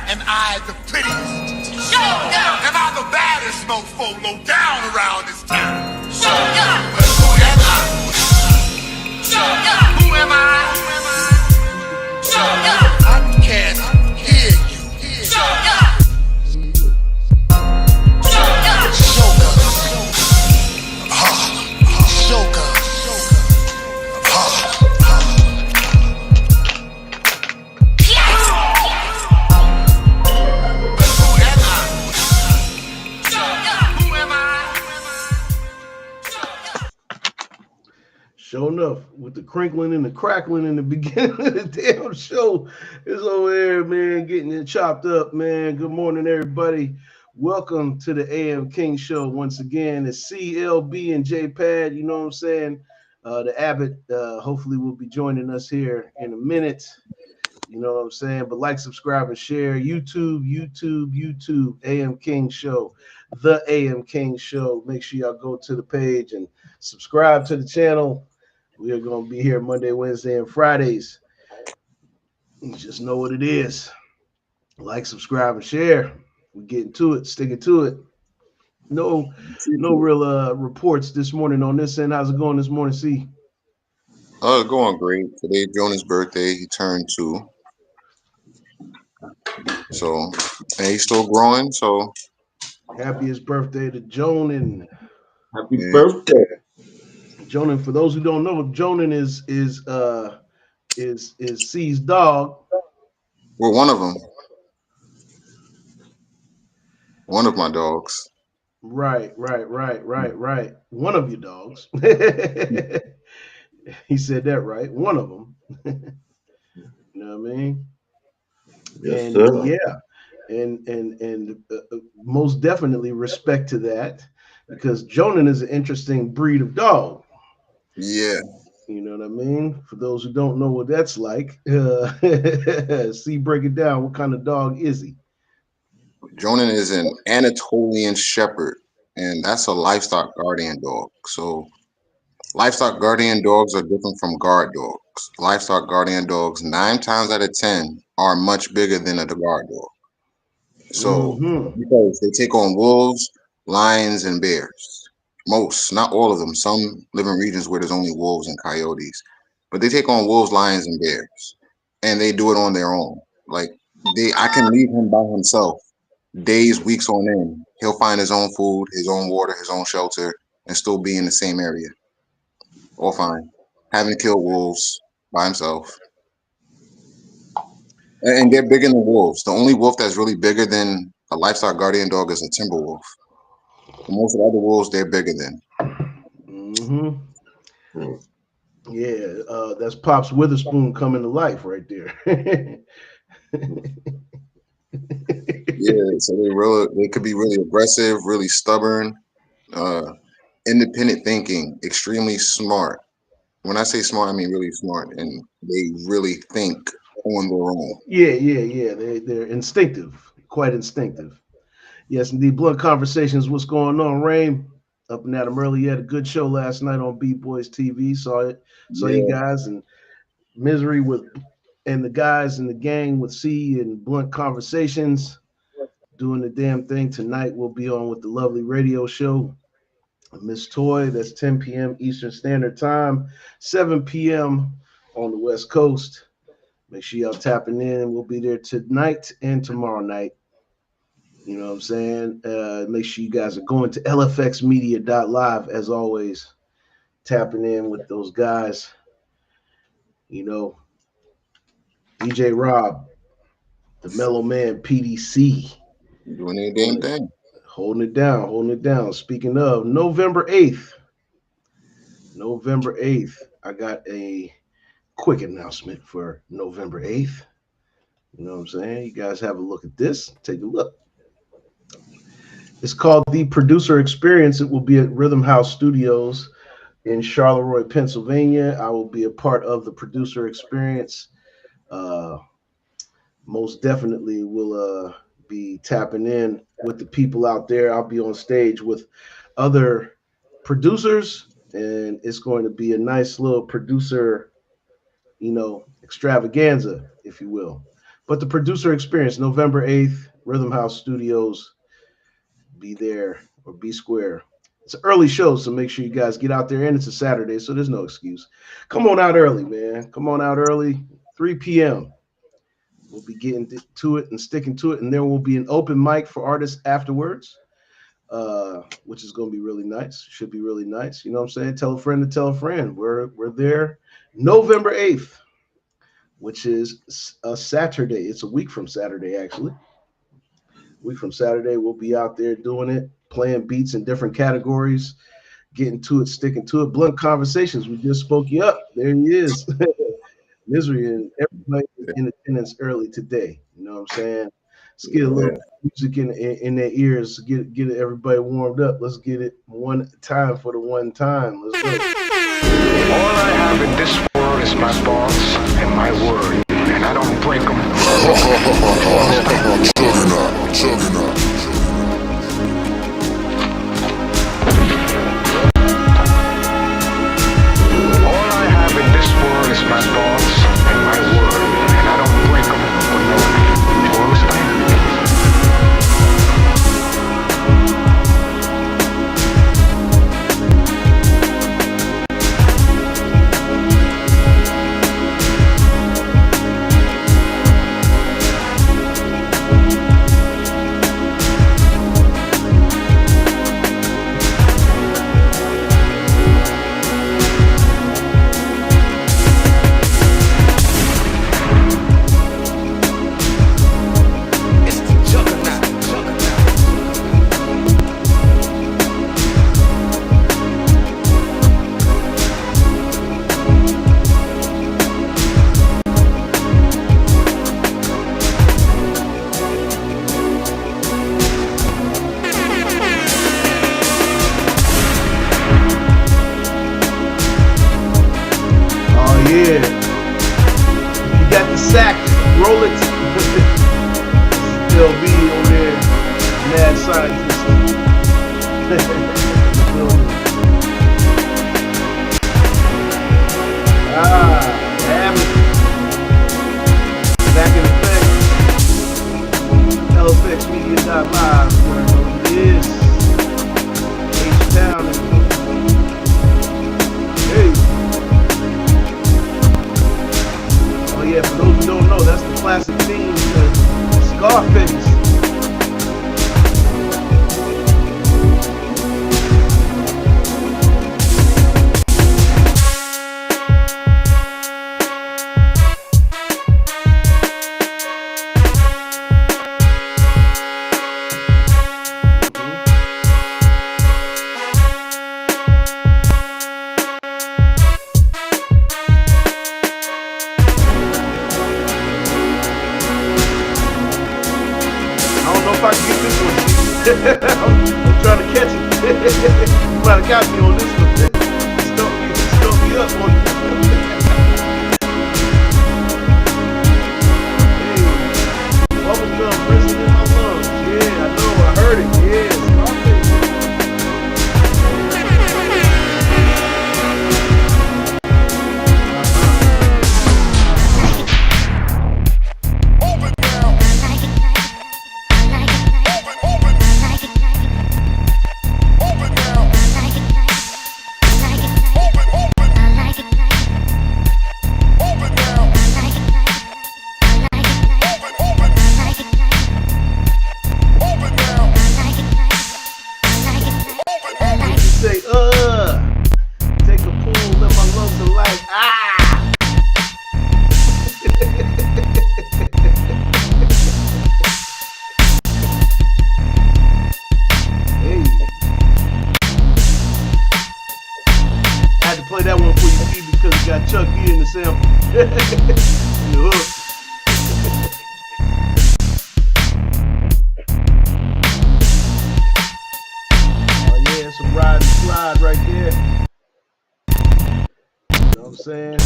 Am I the prettiest? Show up. Am I the baddest mofo low down around this town? Show up. But who am I? Show up. Who am I? Show up. I can't hear you. Show up. Show up. Show up. Sure enough, with the crinkling and the crackling in the beginning of the damn show, it's over there, man, getting it chopped up, man. Good morning, everybody. Welcome to the AM King Show once again. It's CLB and J-Pad, you know what I'm saying? The Abbott, hopefully, will be joining us here in a minute. You know what I'm saying? But like, subscribe, and share. YouTube, AM King Show, the AM King Show. Make sure y'all go to the page and subscribe to the channel. We are going to be here Monday, Wednesday, and Fridays. You just know what it is. Like, subscribe, and share. We're getting to it, sticking to it. No real reports this morning on this end. How's it going this morning, C? It's going great. Today, Jonah's birthday. He turned 2. So, and he's still growing. So, happiest birthday to Jonan. Happy birthday, Jonan. For those who don't know, Jonan is C's dog. well, one of them. One of my dogs. Right. One of your dogs. He said that right. One of them. You know what I mean? yes, and sir. yeah, and most definitely respect to that, because Jonan is an interesting breed of dog. Yeah. You know what I mean? For those who don't know what that's like, see, break it down. What kind of dog is he? Jonan is an Anatolian Shepherd, and that's a livestock guardian dog. So, livestock guardian dogs are different from guard dogs. Livestock guardian dogs, 9 times out of 10, are much bigger than a guard dog. So, because they take on wolves, lions, and bears. Most, not all of them. Some live in regions where there's only wolves and coyotes, but they take on wolves, lions, and bears, and they do it on their own. Like I can leave him by himself days, weeks on end. He'll find his own food, his own water, his own shelter, and still be in the same area. All fine. Having killed wolves by himself. And they're bigger than wolves. The only wolf that's really bigger than a livestock guardian dog is a timber wolf. Most of the other wolves, they're bigger than. Yeah, that's Pops Witherspoon coming to life right there. Yeah, so they could be really aggressive, really stubborn, independent thinking, extremely smart. When I say smart, I mean really smart, and they really think on their own. Yeah. They're instinctive, quite instinctive. Yes, indeed. Blunt Conversations. What's going on, Rain? Up and at him early. You had a good show last night on Beat Boys TV. Saw you guys, and Misery and the guys in the gang with C and Blunt Conversations doing the damn thing. Tonight we'll be on with the lovely radio show, Miss Toy. That's 10 p.m. Eastern Standard Time, 7 p.m. on the West Coast. Make sure y'all tapping in. We'll be there tonight and tomorrow night. You know what I'm saying? Make sure you guys are going to lfxmedia.live as always, tapping in with those guys. You know, DJ Rob, the Mellow Man PDC. Doing their damn thing. Holding it down. Speaking of, November 8th, I got a quick announcement for November 8th. You know what I'm saying? You guys have a look at this. Take a look. It's called The Producer Experience. It will be at Rhythm House Studios in Charleroi, Pennsylvania. I will be a part of the Producer Experience. Most definitely will be tapping in with the people out there. I'll be on stage with other producers, and it's going to be a nice little producer, extravaganza, if you will. But the producer experience, November 8th, Rhythm House Studios. Be there or be square. It's an early show, so make sure you guys get out there. And it's a Saturday, so there's no excuse. Come on out early, man. Come on out early, 3 p.m. We'll be getting to it and sticking to it. And there will be an open mic for artists afterwards, which is going to be really nice. Should be really nice. You know what I'm saying? Tell a friend to tell a friend. We're there November 8th, which is a Saturday. It's a week from Saturday, actually. Week from Saturday, we'll be out there doing it, playing beats in different categories, getting to it, sticking to it. Blunt Conversations, we just spoke you up. There he is. Misery and everybody in attendance early today. You know what I'm saying? Let's get a little music in their ears, get everybody warmed up. Let's get it one time for the one time. Let's go. All I have in this world is my thoughts and my word, and I don't break them. Juggernaut. All I have in this world is my thoughts and my word, and I don't break them for no reason. You understand? I'm trying to catch it. You might have got me on this one. Stump me up on this one. Hey, bubblegum prison in my lungs. Yeah, I know. I heard it. Yeah, saying?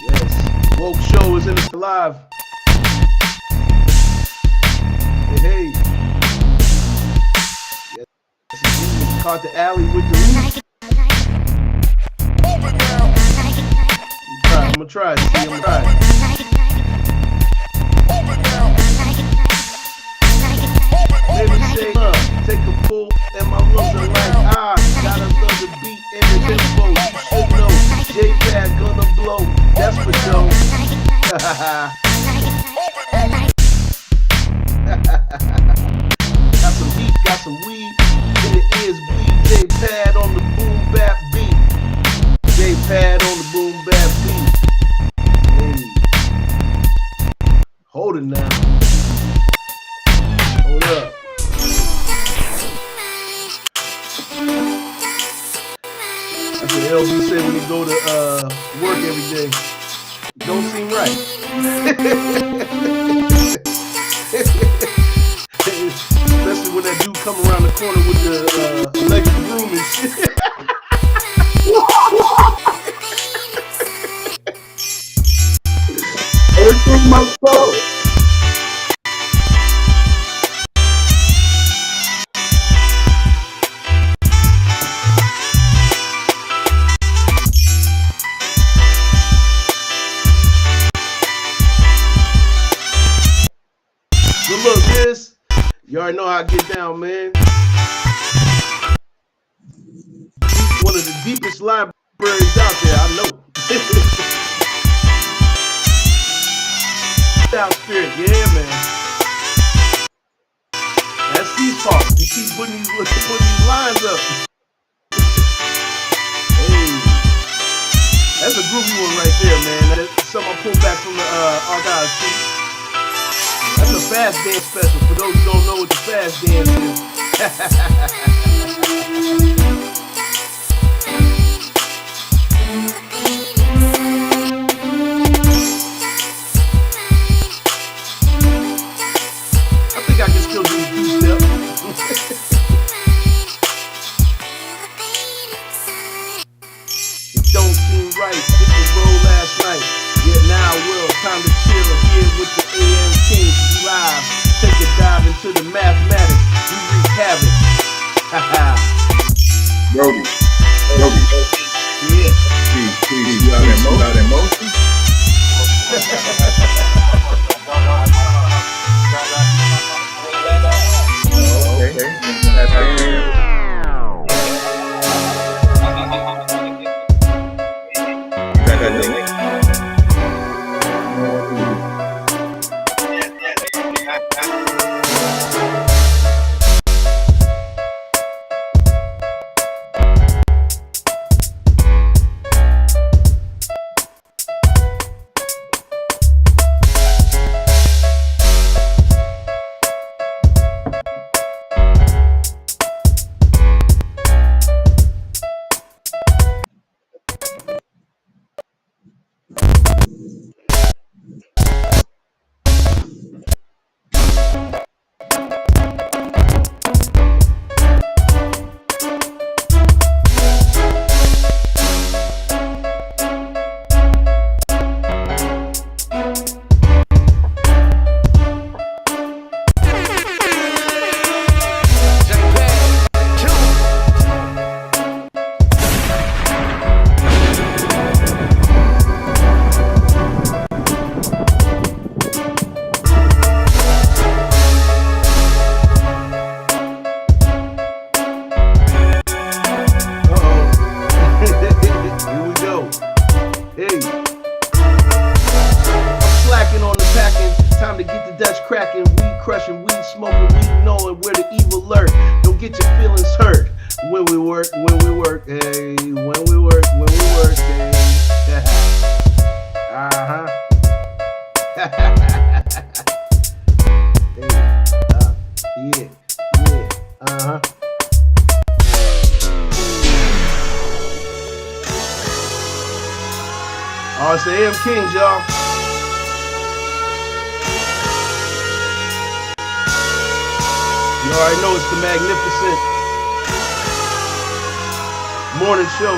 Yes. Woke Show is in the live. Hey. Yes. Caught the alley with the roof. I'm gonna try it. See, I'm gonna try it. Maybe say love, take a pull, and my lungs are like gotta love the beat and the tempo. You should know, J-Pad gonna blow. That's for sure. Got some heat, got some weed, and the ears bleed. J-Pad on the boom bap beat. J-Pad on the boom bap beat. Hey. Hold it now. Hold up. That's what LB said when he go to work every day. Don't seem right. Especially when that dude come around the corner with the electric broom and shit. Everything my soul. But look, this, you already know how I get down, man. One of the deepest libraries out there, I know. Style spirit, yeah, man. That's C's fault. He keep putting these lines up. Hey, that's a groovy one right there, man. That's something I pulled back from the archives. That's a fast dance special for those who don't know what the fast dance is. I think I can still do the two-step. It don't seem right. This was roll last night. Yet now will. Time to chill here with the AM Kings. We live. Take a dive into the mathematics. We wreak havoc. Haha. Brody. Yeah. Please, you out that motion? Okay. That's crushing, weed smoking, weed knowing where the evil lurk. Don't get your feelings hurt when we work, hey, when we work, hey. Uh-huh. Hey, yeah, uh-huh. Oh, it's the AM Kings, y'all. You already know it's the magnificent morning show.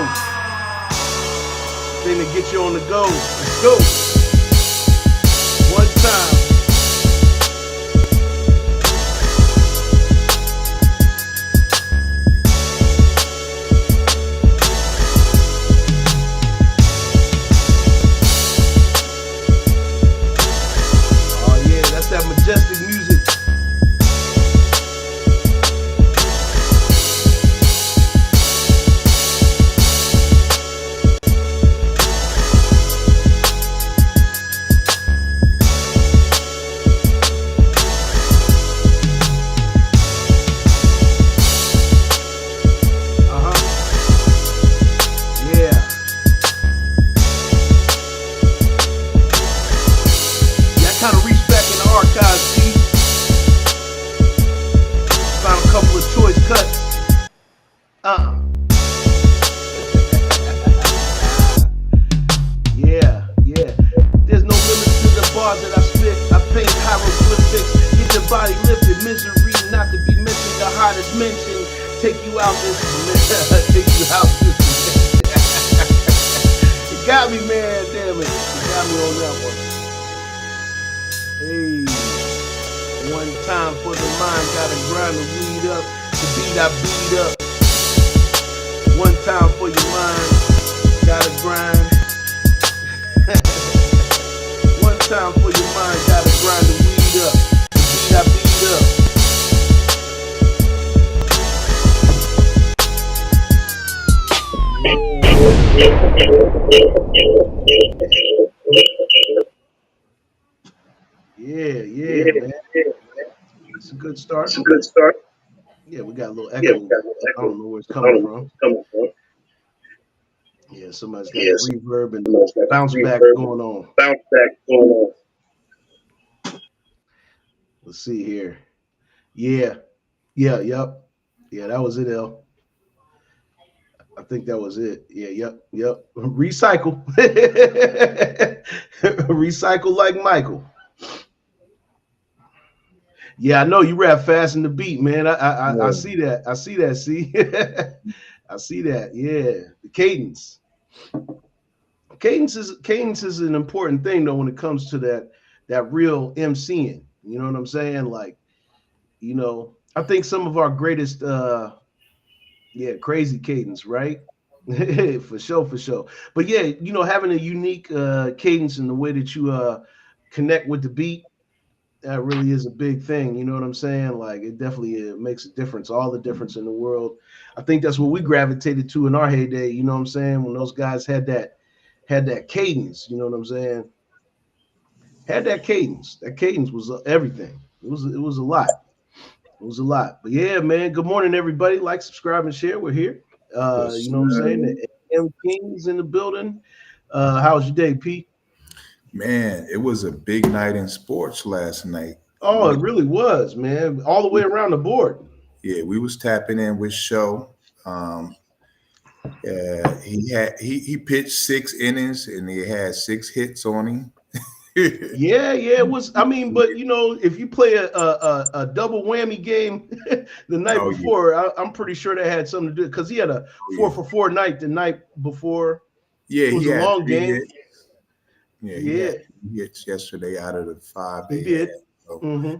Thing to get you on the go. Let's go. One time. guys, Pete. Found a couple of choice cuts. Yeah. There's no limit to the bars that I spit. I paint hieroglyphics. Get your body lifted. Misery not to be mentioned. The hottest mention. Take you out this. Take you out this. It got me, man. Damn it. It got me on that one. Hey. One time for the mind. Gotta grind the weed up. The beat I beat up. One time for your mind. Gotta grind. One time for your mind, gotta grind the weed up. The beat I beat up. Yeah, man. It's a good start. Yeah, we got a little echo. I don't know where it's coming from. Yeah, somebody's got reverb and bounce back going on. Let's see here. Yep. Yeah, that was it, L. I think that was it. Yeah, yep. Recycle. Recycle like Michael. Yeah, I know you rap fast in the beat, man. I see that. See, I see that. Yeah, the cadence. Cadence is an important thing though when it comes to that real MCing. You know what I'm saying? Like, you know, I think some of our greatest, crazy cadence, right? for sure. But yeah, you know, having a unique cadence in the way that you connect with the beat. That really is a big thing. You know what I'm saying? Like it definitely makes a difference, all the difference in the world. I think that's what we gravitated to in our heyday. You know what I'm saying? When those guys had that cadence, you know what I'm saying? Had that cadence. That cadence was everything. It was a lot. It was a lot. But yeah, man. Good morning, everybody. Like, subscribe, and share. We're here. You know what I'm saying? The AM Kings in the building. How's your day, Pete? Man, it was a big night in sports last night. Oh, it really was, man. All the way around the board. Yeah, we was tapping in with Show. He pitched 6 innings and he had 6 hits on him. Yeah, it was. I mean, but you know, if you play a double whammy game the night before, yeah. I'm pretty sure that had something to do because he had a 4-for-4 night the night before. Yeah, it was a long game. Hits. Yeah, he had hits yesterday out of the 5. He did. So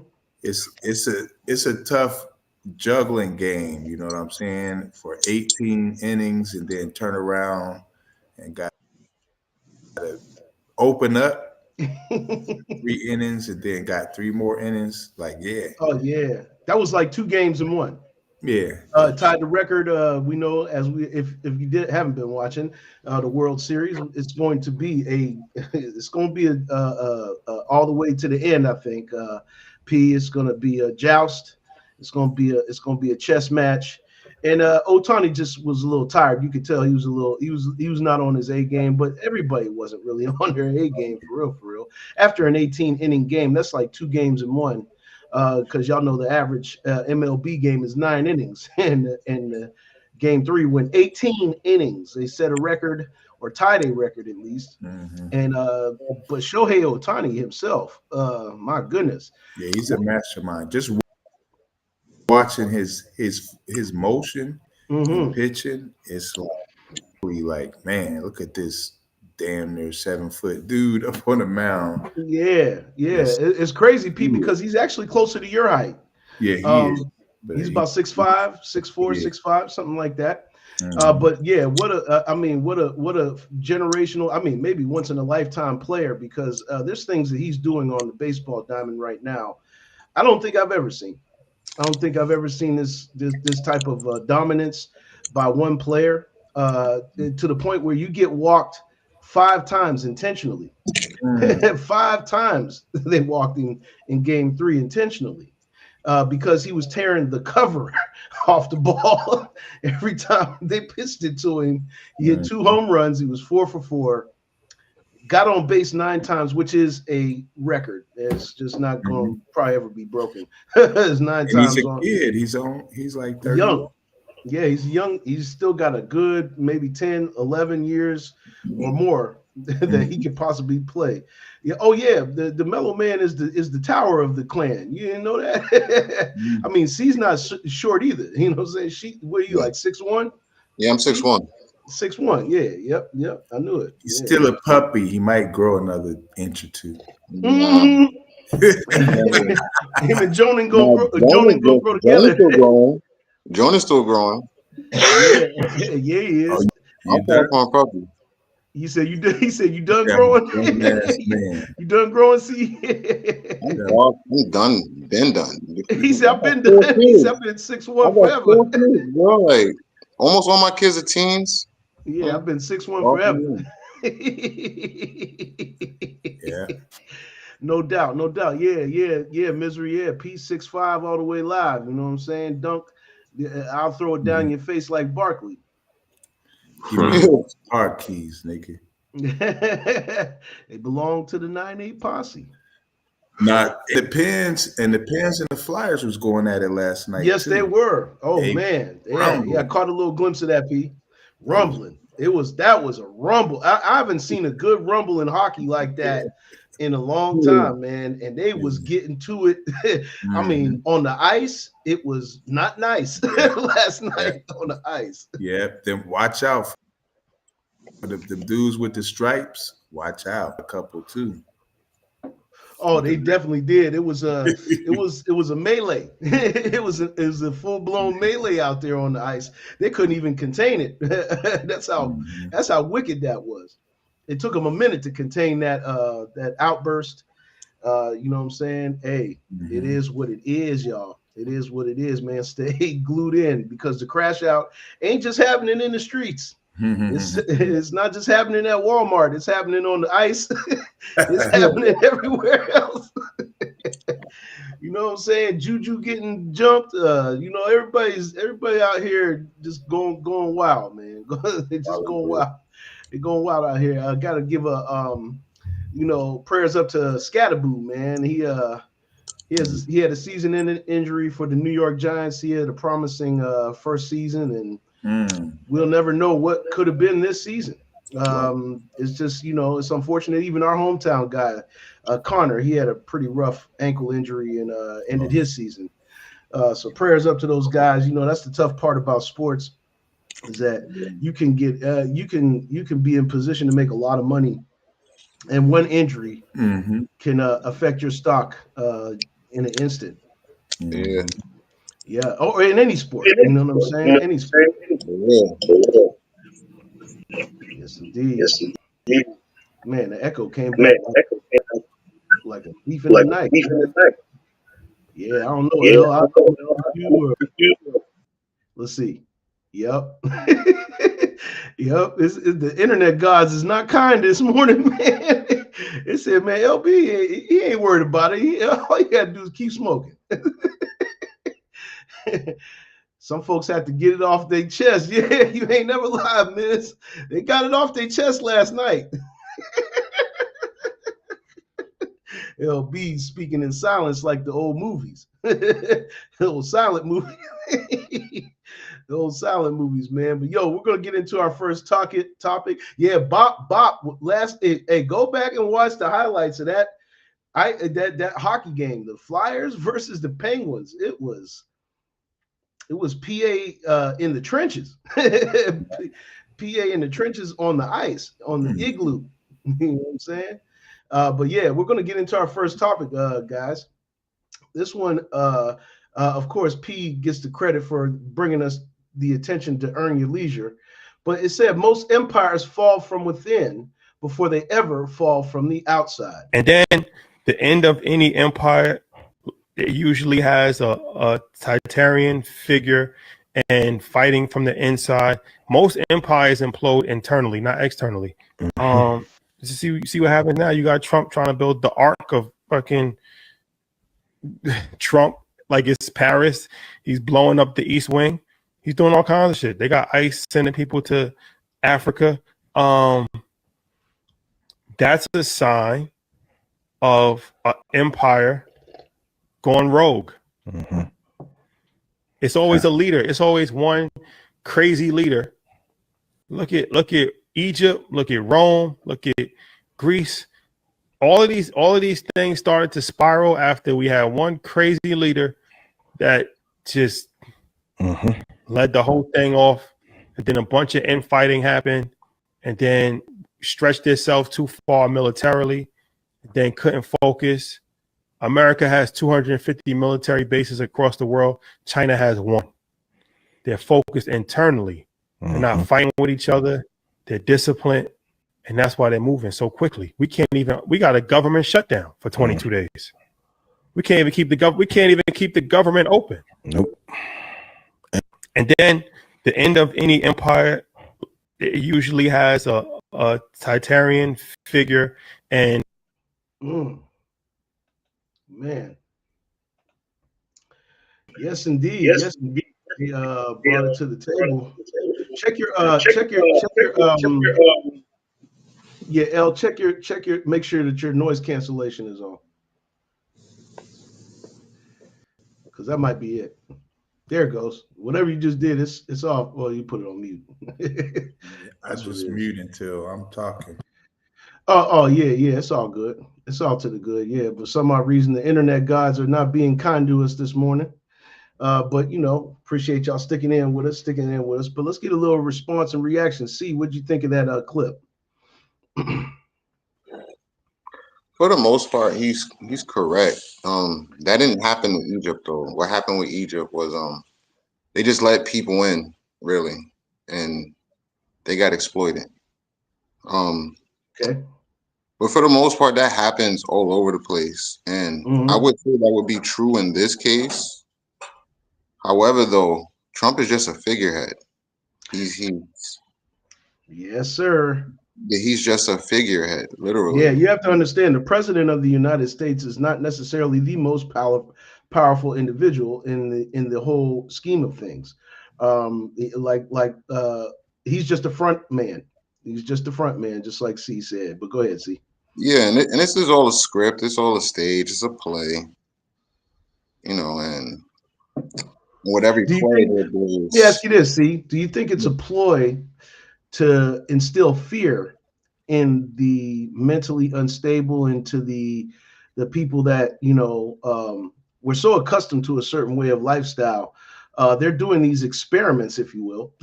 it's a tough juggling game. You know what I'm saying? For 18 innings and then turn around and got to open up 3 innings and then got 3 more innings. Like, yeah. Oh yeah, that was like 2 games in one. Yeah. Tied the record. We know if you haven't been watching the World Series, it's going to be all the way to the end. I think. It's going to be a joust. It's going to be a chess match. And Ohtani just was a little tired. You could tell he was not on his A game, but everybody wasn't really on their A game for real. After an 18-inning game, that's like 2 games in one. Because y'all know the average MLB game is 9 innings, and game 3 went 18 innings. They set a record or tied a record at least. Mm-hmm. And but Shohei Ohtani himself, my goodness, yeah, he's a mastermind. Just watching his motion and pitching, it's like, man, look at this damn near 7-foot dude up on the mound. Yeah. It's crazy, Pete, because he's actually closer to your height. Yeah, he is. He's about 6'5", 6'4", Yeah. 6'5", something like that. Mm-hmm. But yeah, what a generational, maybe once in a lifetime player, because there's things that he's doing on the baseball diamond right now. I don't think I've ever seen this type of dominance by one player to the point where you get walked 5 times intentionally. 5 times they walked in game 3 intentionally because he was tearing the cover off the ball every time they pitched it to him. He had 2 home runs. He was 4 for 4. got on base 9 times, which is a record. It's just not going to probably ever be broken. It's 9 And times he's a on. kid. He's like 30. Young. Yeah, he's young. He's still got a good maybe 10, 11 years or more that he could possibly play. Yeah. Oh yeah, the Mellow Man is the tower of the clan. You didn't know that? I mean, C's not short either. You know what I'm saying? What are you like 6'1"? Yeah, I'm 6'1". 6'1". Yeah. Yep. I knew it. He's still a puppy. He might grow another inch or 2. Mhm. Him and Jonan go grow together. Jonah's still growing. Yeah, he is. I'm on puppy. He said you done. He said you done growing. You done growing. See, I'm done. Been done. He said I've been done. He said I've been 6'1" forever. Bro, like almost all my kids are teens. Yeah, I've been 6'1" forever. Yeah. No doubt. Yeah. Misery. Yeah, P65 all the way live. You know what I'm saying? Dunk. I'll throw it down your face like Barkley. Give me those hard keys, nigga. They belong to the 9-8 posse. Now the Pens and the Flyers was going at it last night. Yes, too. they were. Oh man, yeah. I caught a little glimpse of that. P rumbling. That was a rumble. I haven't seen a good rumble in hockey like that in a long time, man. And they was getting to it. I mean, on the ice, it was not nice last night on the ice. Yeah, then watch out for the dudes with the stripes. Watch out, a couple too. Oh, they definitely did. It was a melee. it was a full-blown melee out there on the ice. They couldn't even contain it. That's how wicked that was. It took them a minute to contain that outburst. You know what I'm saying? Hey, It is what it is, y'all. It is what it is, man. Stay glued in because the crash out ain't just happening in the streets. It's not just happening at Walmart. It's happening on the ice. It's happening everywhere else. You know what I'm saying? Juju getting jumped. You know, everybody out here just going wild, man. They're just going wild. They're going wild out here. I gotta give prayers up to Scatterboo, man. He had a season-ending injury for the New York Giants. He had a promising first season, and we'll never know what could have been this season. It's just, it's unfortunate. Even our hometown guy, Connor, he had a pretty rough ankle injury and ended his season. So prayers up to those guys. That's the tough part about sports is that you can get you can be in position to make a lot of money, and one injury can affect your stock in an instant. Yeah. Yeah, or in any sport, you know what I'm saying? Any sport. Yes, indeed. Man, the echo came back like a thief in the night. Yeah, I don't know. Let's see. Yep. Yep. The internet gods is not kind this morning, man. It said, man, LB, he ain't worried about it. All you got to do is keep smoking. Some folks have to get it off their chest. Yeah, you ain't never lied, miss. They got it off their chest last night. LB speaking in silence like the old movies. The old silent movie. The old silent movies, man. But yo, we're gonna get into our first topic. Yeah, Bop. Hey, go back and watch the highlights of that hockey game, the Flyers versus the Penguins. It was PA in the trenches. PA in the trenches on the ice, on the igloo. You know what I'm saying? But yeah, we're going to get into our first topic, guys. This one, of course, P gets the credit for bringing us the attention to Earn Your Leisure. But it said most empires fall from within before they ever fall from the outside. And then the end of any empire, it usually has a titanian figure and fighting from the inside. Most empires implode internally, not externally. See what happened now? You got Trump trying to build the arc of fucking Trump like it's Paris. He's blowing up the East Wing. He's doing all kinds of shit. They got ICE sending people to Africa. That's a sign of an empire going rogue. Mm-hmm. It's always a leader. It's always one crazy leader. Look at Egypt. Look at Rome. Look at Greece. All of these things started to spiral after we had one crazy leader that just led the whole thing off, and then a bunch of infighting happened, and then stretched itself too far militarily, then couldn't focus. America has 250 military bases across the world. China has one. They're focused internally. They're not fighting with each other. They're disciplined. And that's why they're moving so quickly. We got a government shutdown for 22 days. We can't even keep the government open. Nope. And then the end of any empire, it usually has a titanian figure. And man, yes indeed, yes indeed. They brought it to the table. Check your yeah, L, check your make sure that your noise cancellation is on, because that might be it. There it goes. Whatever you just did, it's off. Well, you put it on mute. I just mute until I'm talking. Oh yeah, it's all good. It's all to the good. Yeah, but for some odd reason the internet gods are not being kind to us this morning. But appreciate y'all sticking in with us. But let's get a little response and reaction. See, what'd you think of that clip? For the most part, he's correct. That didn't happen in Egypt though. What happened with Egypt was they just let people in, really, and they got exploited. Okay. But for the most part, that happens all over the place, and I would say that would be true in this case. However, though, Trump is just a figurehead. He's yes, sir. He's just a figurehead, literally. Yeah, you have to understand the president of the United States is not necessarily the most powerful individual in the whole scheme of things. He's just a front man. He's just a front man, just like C said. But go ahead, C. Yeah, and this is all a script. It's all a stage. It's a play. And what every play is. Let me ask you this, C. Do you think it's a ploy to instill fear in the mentally unstable and to the people that we're so accustomed to a certain way of lifestyle? They're doing these experiments, if you will,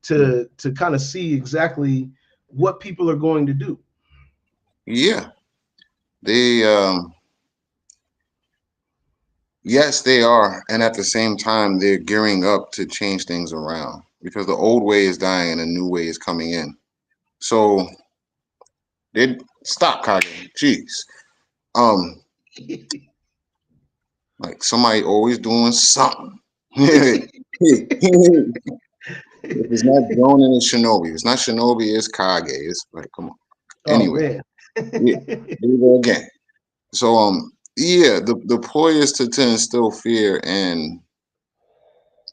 to kind of see exactly what people are going to do. Yeah, yes, they are, and at the same time, they're gearing up to change things around because the old way is dying and a new way is coming in. So they stop, Kage. Jeez, like somebody always doing something. If it's not Jonan, it's Shinobi. If it's not Shinobi, it's Kage. It's like, come on. Anyway, yeah, there we go again. So yeah, the ploy is to instill fear, and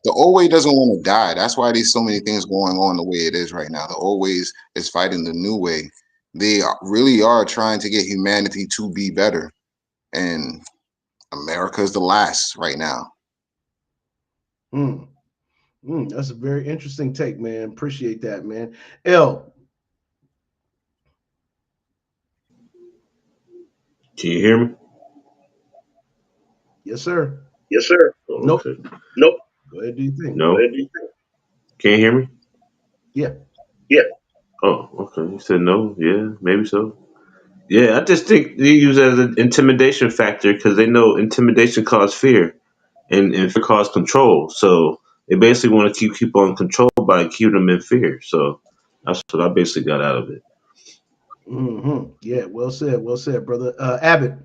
the old way doesn't want to die. That's why there's so many things going on the way it is right now. The old way is fighting the new way. They really are trying to get humanity to be better, and America is the last right now. That's a very interesting take, man. Appreciate that, man. L. Can you hear me? Yes, sir. Yes, sir. Oh, nope. Okay. Nope. Go ahead, do you think? No. Can you hear me? Yeah. Yeah. Oh, okay. You said no. Yeah, maybe so. Yeah, I just think they use it as an intimidation factor because they know intimidation causes fear, and fear causes control. So they basically want to keep people in control by keeping them in fear. So that's what I basically got out of it. Yeah, well said, brother. Abbott.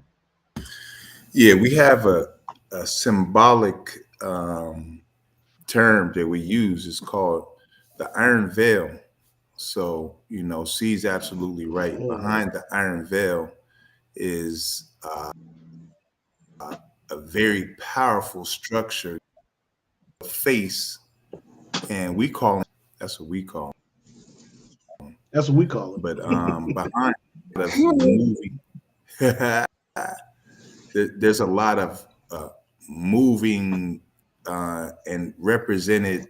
Yeah, we have a symbolic term that we use. It's called the Iron Veil. So, C's absolutely right. Behind the Iron Veil is a very powerful structure, face, and that's what we call it. That's what we call it. But behind of moving. There's a lot of moving and represented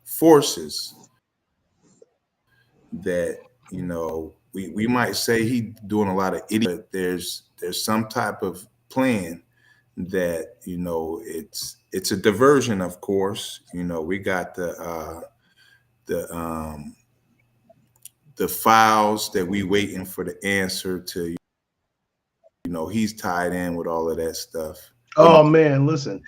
forces that, you know, we might say he doing a lot of idiot, but there's some type of plan that, you know, it's a diversion, of course. You know, we got the files that we waiting for the answer to, you know, he's tied in with all of that stuff. Oh man, listen.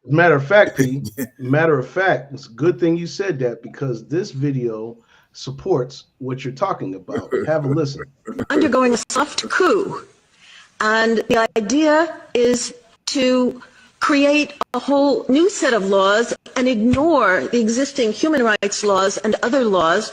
Matter of fact, P, matter of fact, it's a good thing you said that, because this video supports what you're talking about. Have a listen. Undergoing a soft coup. And the idea is to create a whole new set of laws and ignore the existing human rights laws and other laws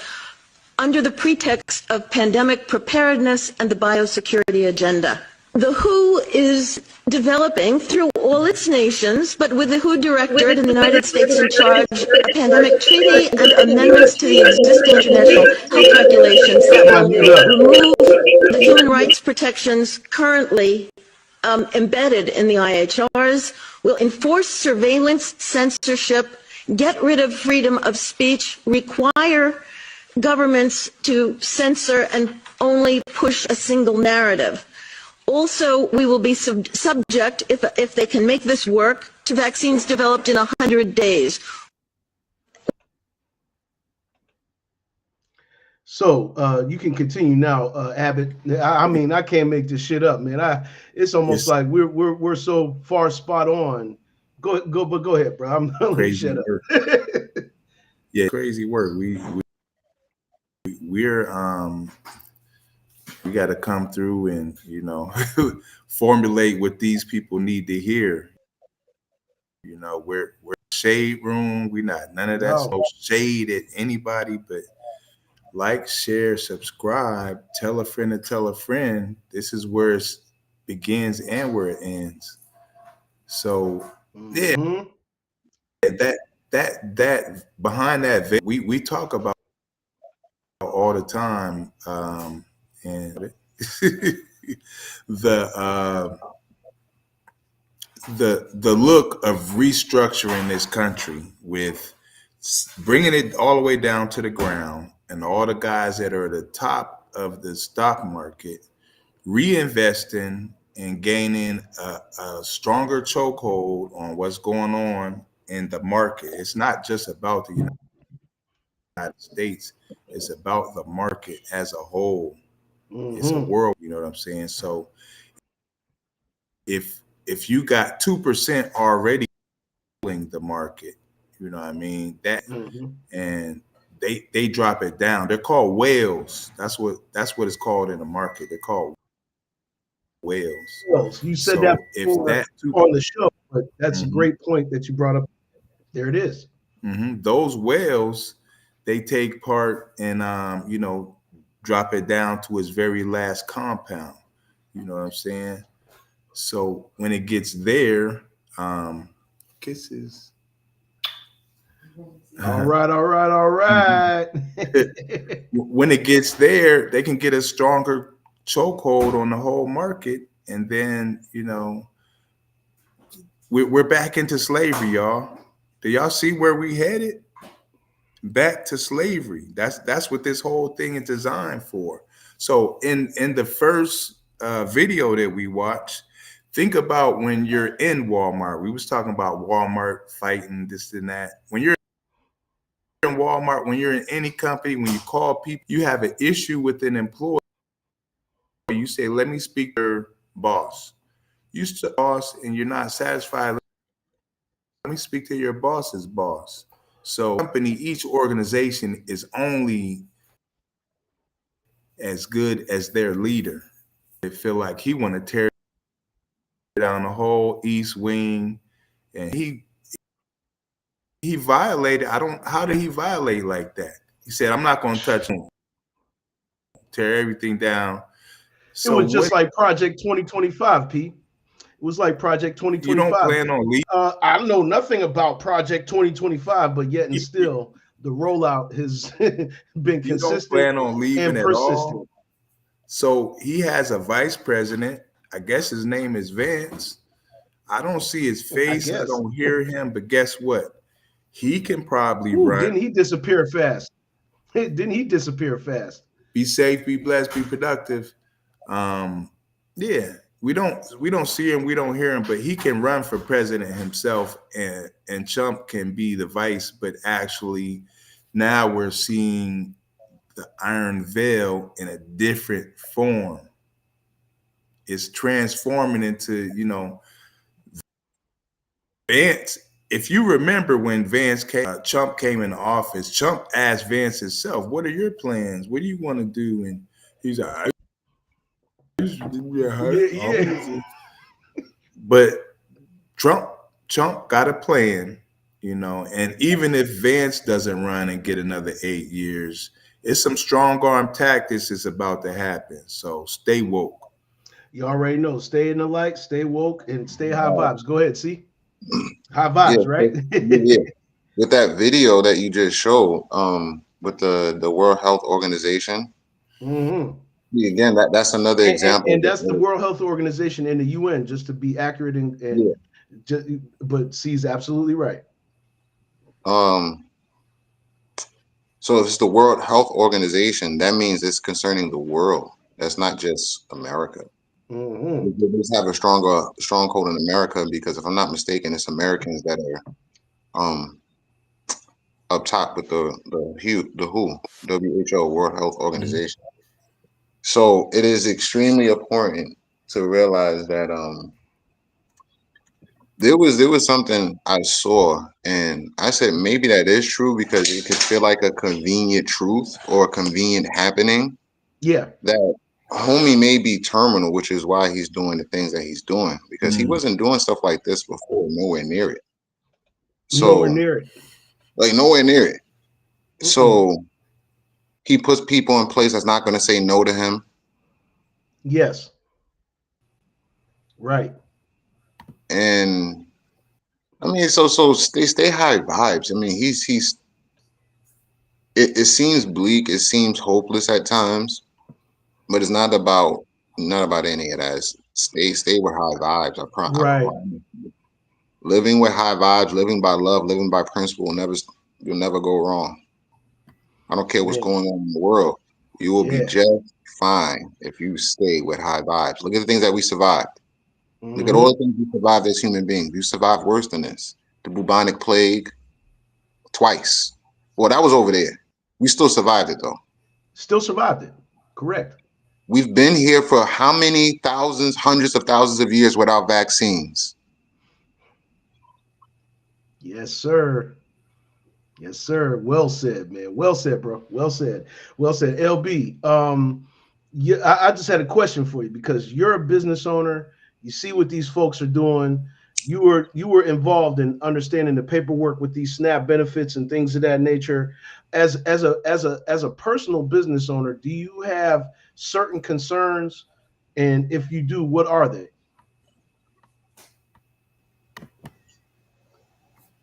under the pretext of pandemic preparedness and the biosecurity agenda. The WHO is developing through all its nations, but with the WHO director in the United States in charge, a pandemic treaty and amendments to the existing international health regulations that will remove the human rights protections currently embedded in the IHRs, will enforce surveillance, censorship, get rid of freedom of speech, require governments to censor and only push a single narrative. Also, we will be subject, if they can make this work, to vaccines developed in 100 days. So you can continue now, Abbott. I mean, I can't make this shit up, man. It's almost like we're so far spot on. Go, but go ahead, bro. I'm gonna shut up. Yeah, crazy work. We got to come through and, you know, formulate what these people need to hear. You know, we're shade room. We not none of that. No shade at anybody, but like, share, subscribe, tell a friend to tell a friend. This is where it begins and where it ends. So yeah, that behind that, we talk about all the time, and the look of restructuring this country with bringing it all the way down to the ground, and all the guys that are at the top of the stock market reinvesting and gaining a stronger chokehold on what's going on in the market. It's not just about the United States. It's about the market as a whole. It's a world, you know what I'm saying? So if you got 2% already in the market, you know what I mean? That and they drop it down. They're called whales. That's what it's called in the market. They're called whales. You said that on the show, but that's a great point that you brought up. There it is. Those whales, they take part in, you know, drop it down to its very last compound. You know what I'm saying? So when it gets there, kisses. All right. When it gets there, they can get a stronger chokehold on the whole market, and then, you know, we're back into slavery, y'all. Do y'all see where we headed? Back to slavery. That's what this whole thing is designed for. So in the first video that we watched, think about when you're in Walmart. We was talking about Walmart fighting this and that. When you're in Walmart, when you're in any company, when you call people, you have an issue with an employee, you say, let me speak to your boss. You to boss and you're not satisfied, let me speak to your boss's boss. So company, each organization is only as good as their leader. They feel like he want to tear down the whole East Wing, and he violated. How did he violate like that? He said, I'm not going to touch him. Tear everything down. So it was just like Project 2025, P. It was like Project 2025. You don't plan on leaving? I know nothing about Project 2025, but yet and still, the rollout has been consistent. You don't plan on leaving and at persistent. all? So he has a vice president. I guess his name is Vance. I don't see his face. I guess. don't hear him. But guess what? He can probably Ooh, run. didn't he disappear fast? Didn't he disappear fast? Be safe, be blessed, be productive. Yeah, we don't see him, we don't hear him, but he can run for president himself, and Trump can be the vice. But actually, now we're seeing the Iron Veil in a different form. It's transforming into, Vance. If you remember when Trump came into office, Trump asked Vance himself, "What are your plans? What do you want to do?" And he's like, Yeah. But Trump got a plan, and even if Vance doesn't run and get another 8 years, it's some strong arm tactics is about to happen. So stay woke. You already know. Stay in the light, stay woke, and stay high vibes. Go ahead, see? High vibes, Yeah, right? yeah. With that video that you just showed, with the World Health Organization, Mm-hmm. again, that's another example. And that's the World Health Organization and the UN, just to be accurate and just, but C's absolutely right. So if it's the World Health Organization, that means it's concerning the world. That's not just America. Mm-hmm. We just have a stronghold in America because, if I'm not mistaken, it's Americans that are up top with the WHO, World Health Organization. So it is extremely important to realize that there was something I saw, and I said maybe that is true because it could feel like a convenient truth or a convenient happening. Yeah. That homie may be terminal, which is why he's doing the things that he's doing, because he wasn't doing stuff like this before, nowhere near it. So Nowhere near it. like nowhere near it. So he puts people in place that's not going to say no to him. Yes. Right. And I mean, so stay high vibes. I mean, it seems bleak, it seems hopeless at times, but it's not about any of that. It's stay with high vibes. I Right. promise. Living with high vibes, living by love, living by principle, you'll never go wrong. I don't care what's Man. going on in the world. You will be just fine if you stay with high vibes. Look at the things that we survived. Look at all the things we survived as human beings. You survived worse than this. The bubonic plague twice. Well, that was over there. We still survived it, though. Still survived it. Correct. We've been here for how many thousands, hundreds of thousands of years without vaccines? Yes, sir. Yes, sir. Well said, man. Well said, bro. Well said. Well said. LB, yeah, I just had a question for you because you're a business owner. You see what these folks are doing. You were involved in understanding the paperwork with these SNAP benefits and things of that nature. As a personal business owner, do you have certain concerns? And if you do, what are they?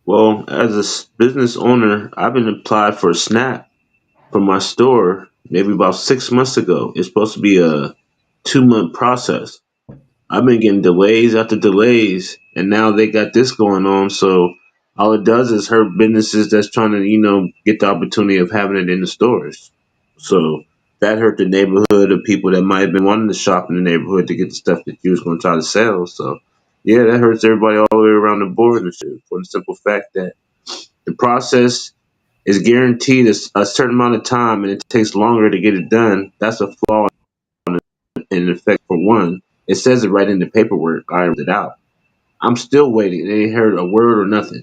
Well, as a business owner, I've been applied for a SNAP from my store maybe about 6 months ago. It's supposed to be a 2-month process. I've been getting delays after delays, and now they got this going on. So all it does is hurt businesses that's trying to, get the opportunity of having it in the stores. So that hurt the neighborhood of people that might have been wanting to shop in the neighborhood to get the stuff that you was going to try to sell. So yeah, that hurts everybody all the way around the board and shit, for the simple fact that the process is guaranteed a certain amount of time and it takes longer to get it done. That's a flaw in effect. For one, it says it right in the paperwork. I ironed it out. I'm still waiting. They ain't heard a word or nothing.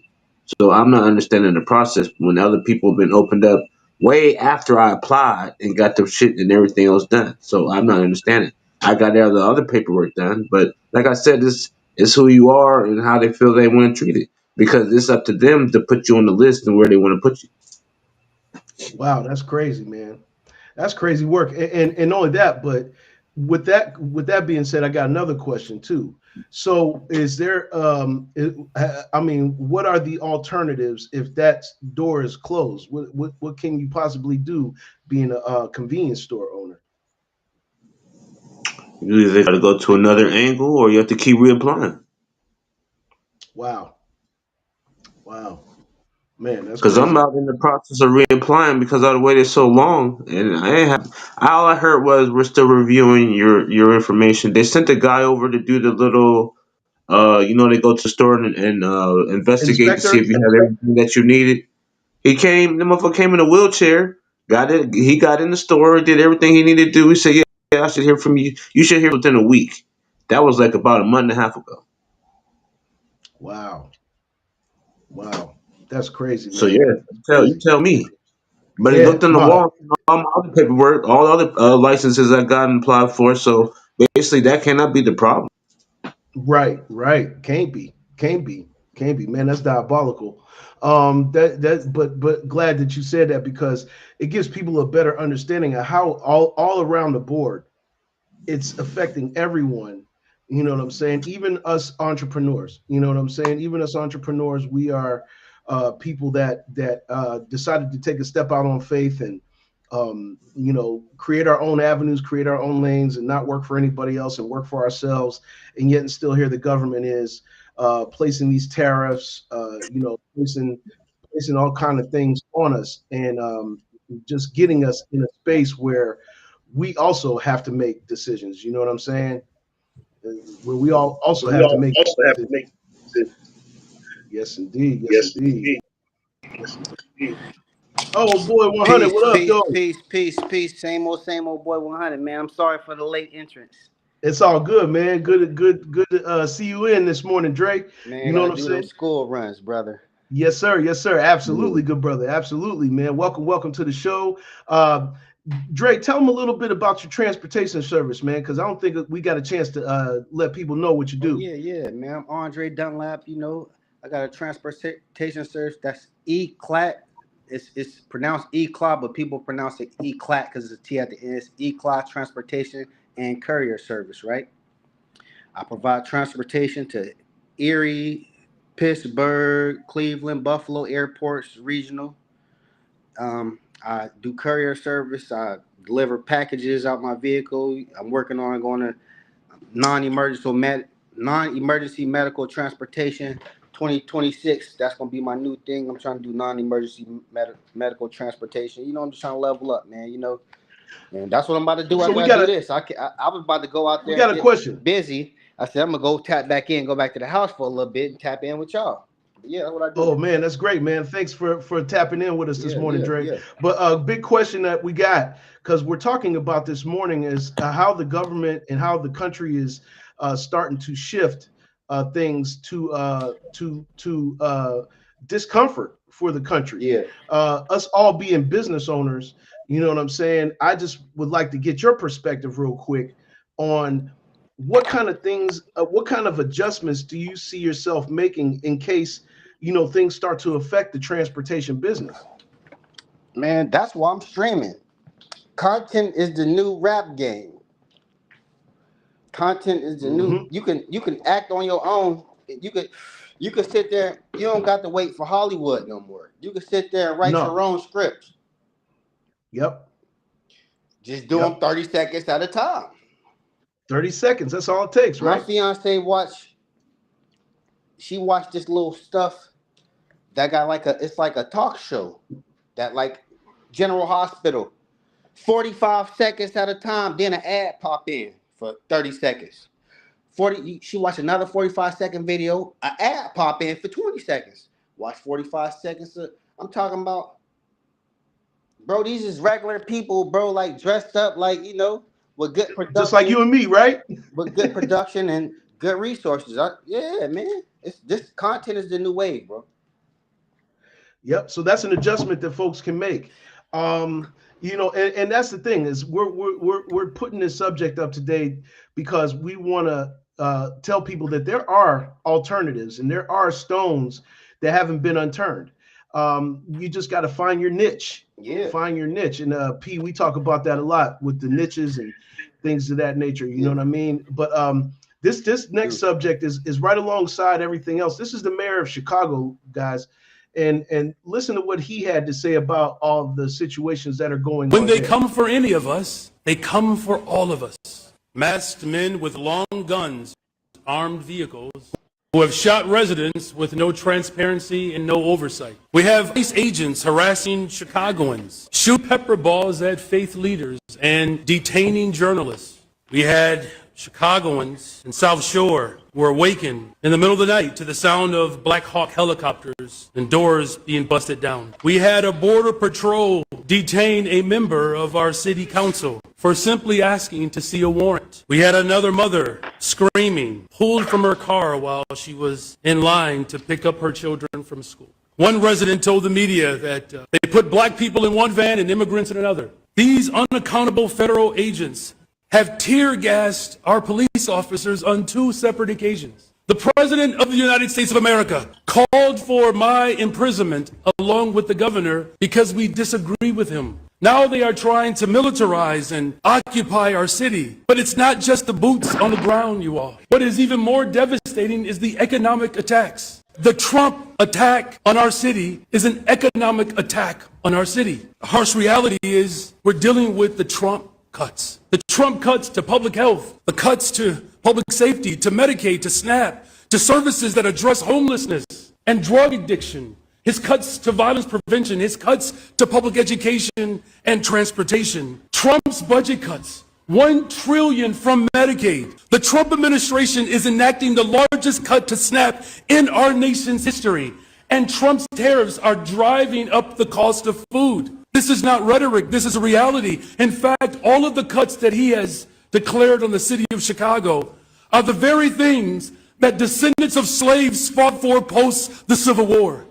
So I'm not understanding the process when other people have been opened up way after I applied and got the shit and everything else done. So I'm not understanding. I got all the other paperwork done, but like I said, this is who you are and how they feel they want to treat it, because it's up to them to put you on the list and where they want to put you. Wow, that's crazy, man. That's crazy work. And not only that, but with that being said, I got another question too. So is there I mean, what are the alternatives if that door is closed? What can you possibly do being a convenience store owner? You either got to go to another angle, or you have to keep reapplying. Wow. Wow. Man, that's Because I'm crazy. out in the process of reapplying because I waited so long, and I ain't have. All I heard was we're still reviewing your information. They sent a guy over to do the little. They go to the store and investigate to see Inspector? if you have everything that you needed. He came. The motherfucker came in a wheelchair. Got it. He got in the store, did everything he needed to do. He said, "Yeah, I should hear from you. You should hear within a week." That was like about a month and a half ago. Wow. Wow. That's crazy, So man. yeah, you Crazy. tell me. But he Yeah. looked on the Wow. wall, all my other paperwork, all the other licenses I got and applied for. So basically, that cannot be the problem. Right, right. Can't be. Can't be. Can't be. Man, that's diabolical. But glad that you said that because it gives people a better understanding of how all around the board it's affecting everyone. You know what I'm saying? Even us entrepreneurs. You know what I'm saying? Even us entrepreneurs, we are people that decided to take a step out on faith and create our own avenues, create our own lanes, and not work for anybody else and work for ourselves. And yet, and still here, the government is placing these tariffs, placing all kind of things on us, and just getting us in a space where we also have to make decisions. You know what I'm saying? Where we all also We have to all make also have to decisions. make decisions. Yes, indeed. Yes, Yes, indeed. indeed. Yes, indeed. Oh boy, 100. Peace, What up, peace, though? peace, peace, peace. Same old boy 100, man. I'm sorry for the late entrance. It's all good, man. Good to see you in this morning, Drake. Man, You I know what gotta I'm do them saying? school runs, brother. Yes, sir. Yes, sir. Absolutely, Yeah. good brother. Absolutely, man. Welcome to the show. Drake, tell them a little bit about your transportation service, man, because I don't think we got a chance to let people know what you Oh do. yeah, man. I'm Andre Dunlap. I got a transportation service that's E-Clat. It's pronounced E-Clat, but people pronounce it E-Clat because it's a T at the end. It's E-Clat Transportation and Courier Service, right? I provide transportation to Erie, Pittsburgh, Cleveland, Buffalo airports, regional. I do courier service. I deliver packages out my vehicle. I'm working on going to non-emergency medical transportation 2026. That's gonna be my new thing. I'm trying to do non-emergency medical transportation. I'm just trying to level up, man. And that's what I'm about to do So after we I got do a this. I was about to go out we there and got a get question. busy. I said I'm gonna go tap back in, go back to the house for a little bit, and tap in with y'all. Yeah, that's what I do. Oh man, that's great, man. Thanks for tapping in with us this morning, Drake. Yeah. But a big question that we got, because we're talking about this morning, is how the government and how the country is starting to shift things to discomfort for the country. Yeah. Us all being business owners, you know what I'm saying? I just would like to get your perspective real quick on what kind of things, what kind of adjustments do you see yourself making in case things start to affect the transportation business? Man, that's why I'm streaming. Content is the new rap game. Content is the new. You can act on your own. You could sit there. You don't got to wait for Hollywood no more. You can sit there and write your No. own scripts. Yep. Just do them 30 seconds at a time. 30 seconds. That's all it takes, My right? fiance watched this little stuff that got it's like a talk show that like General Hospital. 45 seconds at a time, then an ad pop in for 30 seconds. She watched another 45-second video, an ad pop in for 20 seconds. Watch 45 seconds. I'm talking about, bro, these is regular people, bro, like dressed up like, with good production. Just like you and me, right? With good production and good resources. Yeah, man. This content is the new wave, bro. Yep. So that's an adjustment that folks can make. And that's the thing is we're putting this subject up today because we want to tell people that there are alternatives and there are stones that haven't been unturned. You just got to find your niche. Yeah. Find your niche. And P, we talk about that a lot with the niches and things of that nature. You know what I mean? But this next subject is right alongside everything else. This is the mayor of Chicago, guys. And listen to what he had to say about all the situations that are going on. When they come for any of us, they come for all of us. masked men with long guns, armed vehicles, who have shot residents with no transparency and no oversight. We have ICE agents harassing Chicagoans, shoot pepper balls at faith leaders, and detaining journalists. We had Chicagoans in South Shore were awakened in the middle of the night to the sound of Black Hawk helicopters and doors being busted down. We had a border patrol detain a member of our city council for simply asking to see a warrant. We had another mother screaming, pulled from her car while she was in line to pick up her children from school. One resident told the media that they put black people in one van and immigrants in another. These unaccountable federal agents have tear gassed our police officers on 2 separate occasions. The President of the United States of America called for my imprisonment along with the governor because we disagree with him. Now they are trying to militarize and occupy our city. But it's not just the boots on the ground, you all. What is even more devastating is the economic attacks. The Trump attack on our city is an economic attack on our city. The harsh reality is we're dealing with the Trump cuts. The Trump cuts to public health, the cuts to public safety, to Medicaid, to SNAP, to services that address homelessness and drug addiction. His cuts to violence prevention, his cuts to public education and transportation. Trump's budget cuts, $1 trillion from Medicaid. The Trump administration is enacting the largest cut to SNAP in our nation's history. And Trump's tariffs are driving up the cost of food. This is not rhetoric, this is a reality. In fact, all of the cuts that he has declared on the city of Chicago are the very things that descendants of slaves fought for post the Civil War.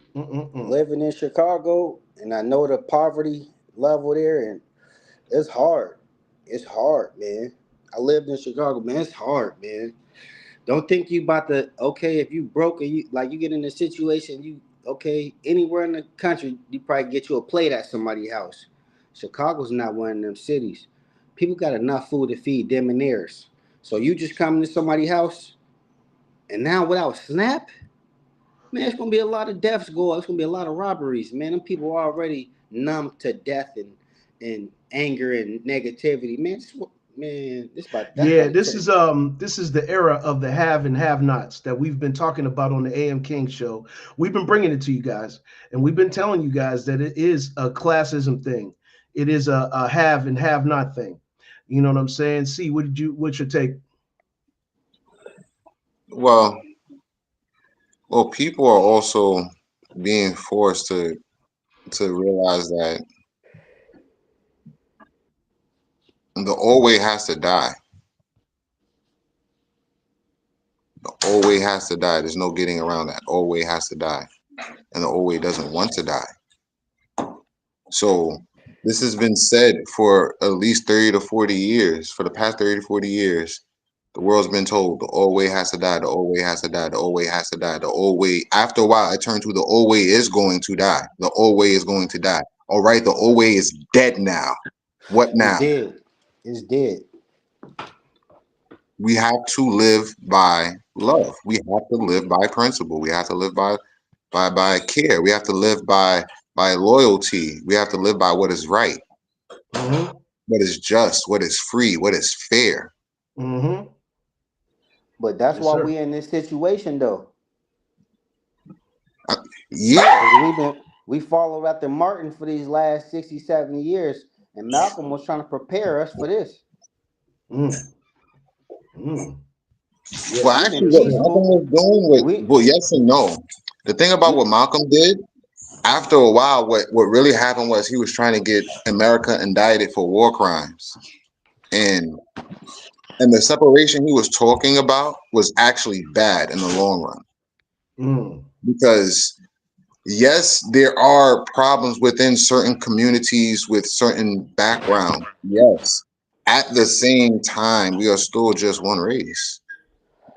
Living in Chicago, and I know the poverty level there, and it's hard. It's hard, man. I lived in Chicago, man. It's hard, man. Don't think you about to, okay, if you broke and you get in a situation, anywhere in the country, you probably get you a plate at somebody's house. Chicago's not one of them cities. People got enough food to feed them and theirs. So you just come to somebody's house, and now without SNAP, man, it's going to be a lot of deaths go up. It's going to be a lot of robberies, man. Them people are already numb to death and anger and negativity, man. This is the era of the have and have nots that we've been talking about on the AM King show. We've been bringing it to you guys, and we've been telling you guys that it is a classism thing. It is a have and have not thing. You know what I'm saying? See, what's your take? Well, people are also being forced to realize that the old way has to die. The old way has to die. There's no getting around that. The old way has to die. And the old way doesn't want to die. So this has been said for at least 30 to 40 years. For the past 30 to 40 years, the world's been told the old way has to die. The old way has to die. The old way has to die. The old way. After a while, I turned to the old way is going to die. The old way is going to die. All right, the old way is dead now. What now? It's dead. We have to live by love. We have to live by principle. We have to live by care. We have to live by loyalty. We have to live by what is right, what is just, what is free, what is fair. But that's why we're in this situation, though. We followed after Martin for these last 60, 70 years. And Malcolm was trying to prepare us for this. Well, actually, what Malcolm was doing well, yes and no. The thing about what Malcolm did, after a while, what really happened was he was trying to get America indicted for war crimes. And the separation he was talking about was actually bad in the long run. Because yes, there are problems within certain communities with certain background. Yes. At the same time, we are still just one race.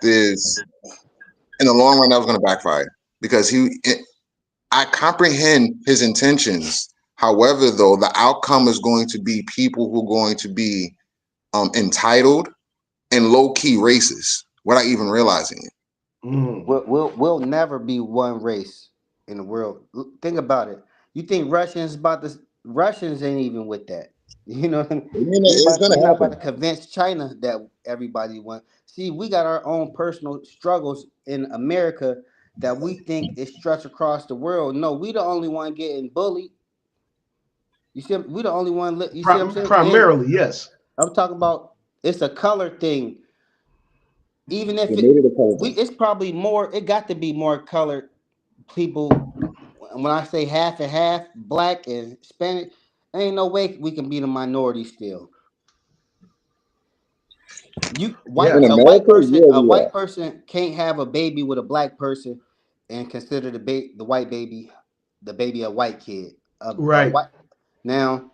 In the long run, that was going to backfire because I comprehend his intentions. However, though, the outcome is going to be people who are going to be entitled and low-key racist without even realizing it. We'll never be one race in the world. Think about it. You think Russians about to Russians ain't even with that. You know, I mean, it's we gonna not about to happen. convince China that everybody wants. See, we got our own personal struggles in America that we think is stretched across the world. No, we the only one getting bullied. You see, we the only one. You see what I'm saying? And Primarily, yes. I'm talking about it's a color thing. Even if They made it a it's probably more. It got to be more colored people. When I say half and half, black and Hispanic, ain't no way we can be the minority still. You Yeah. In America, yeah, a we are. white person can't have a baby with a black person and consider the white baby the baby a white kid. A Right. white now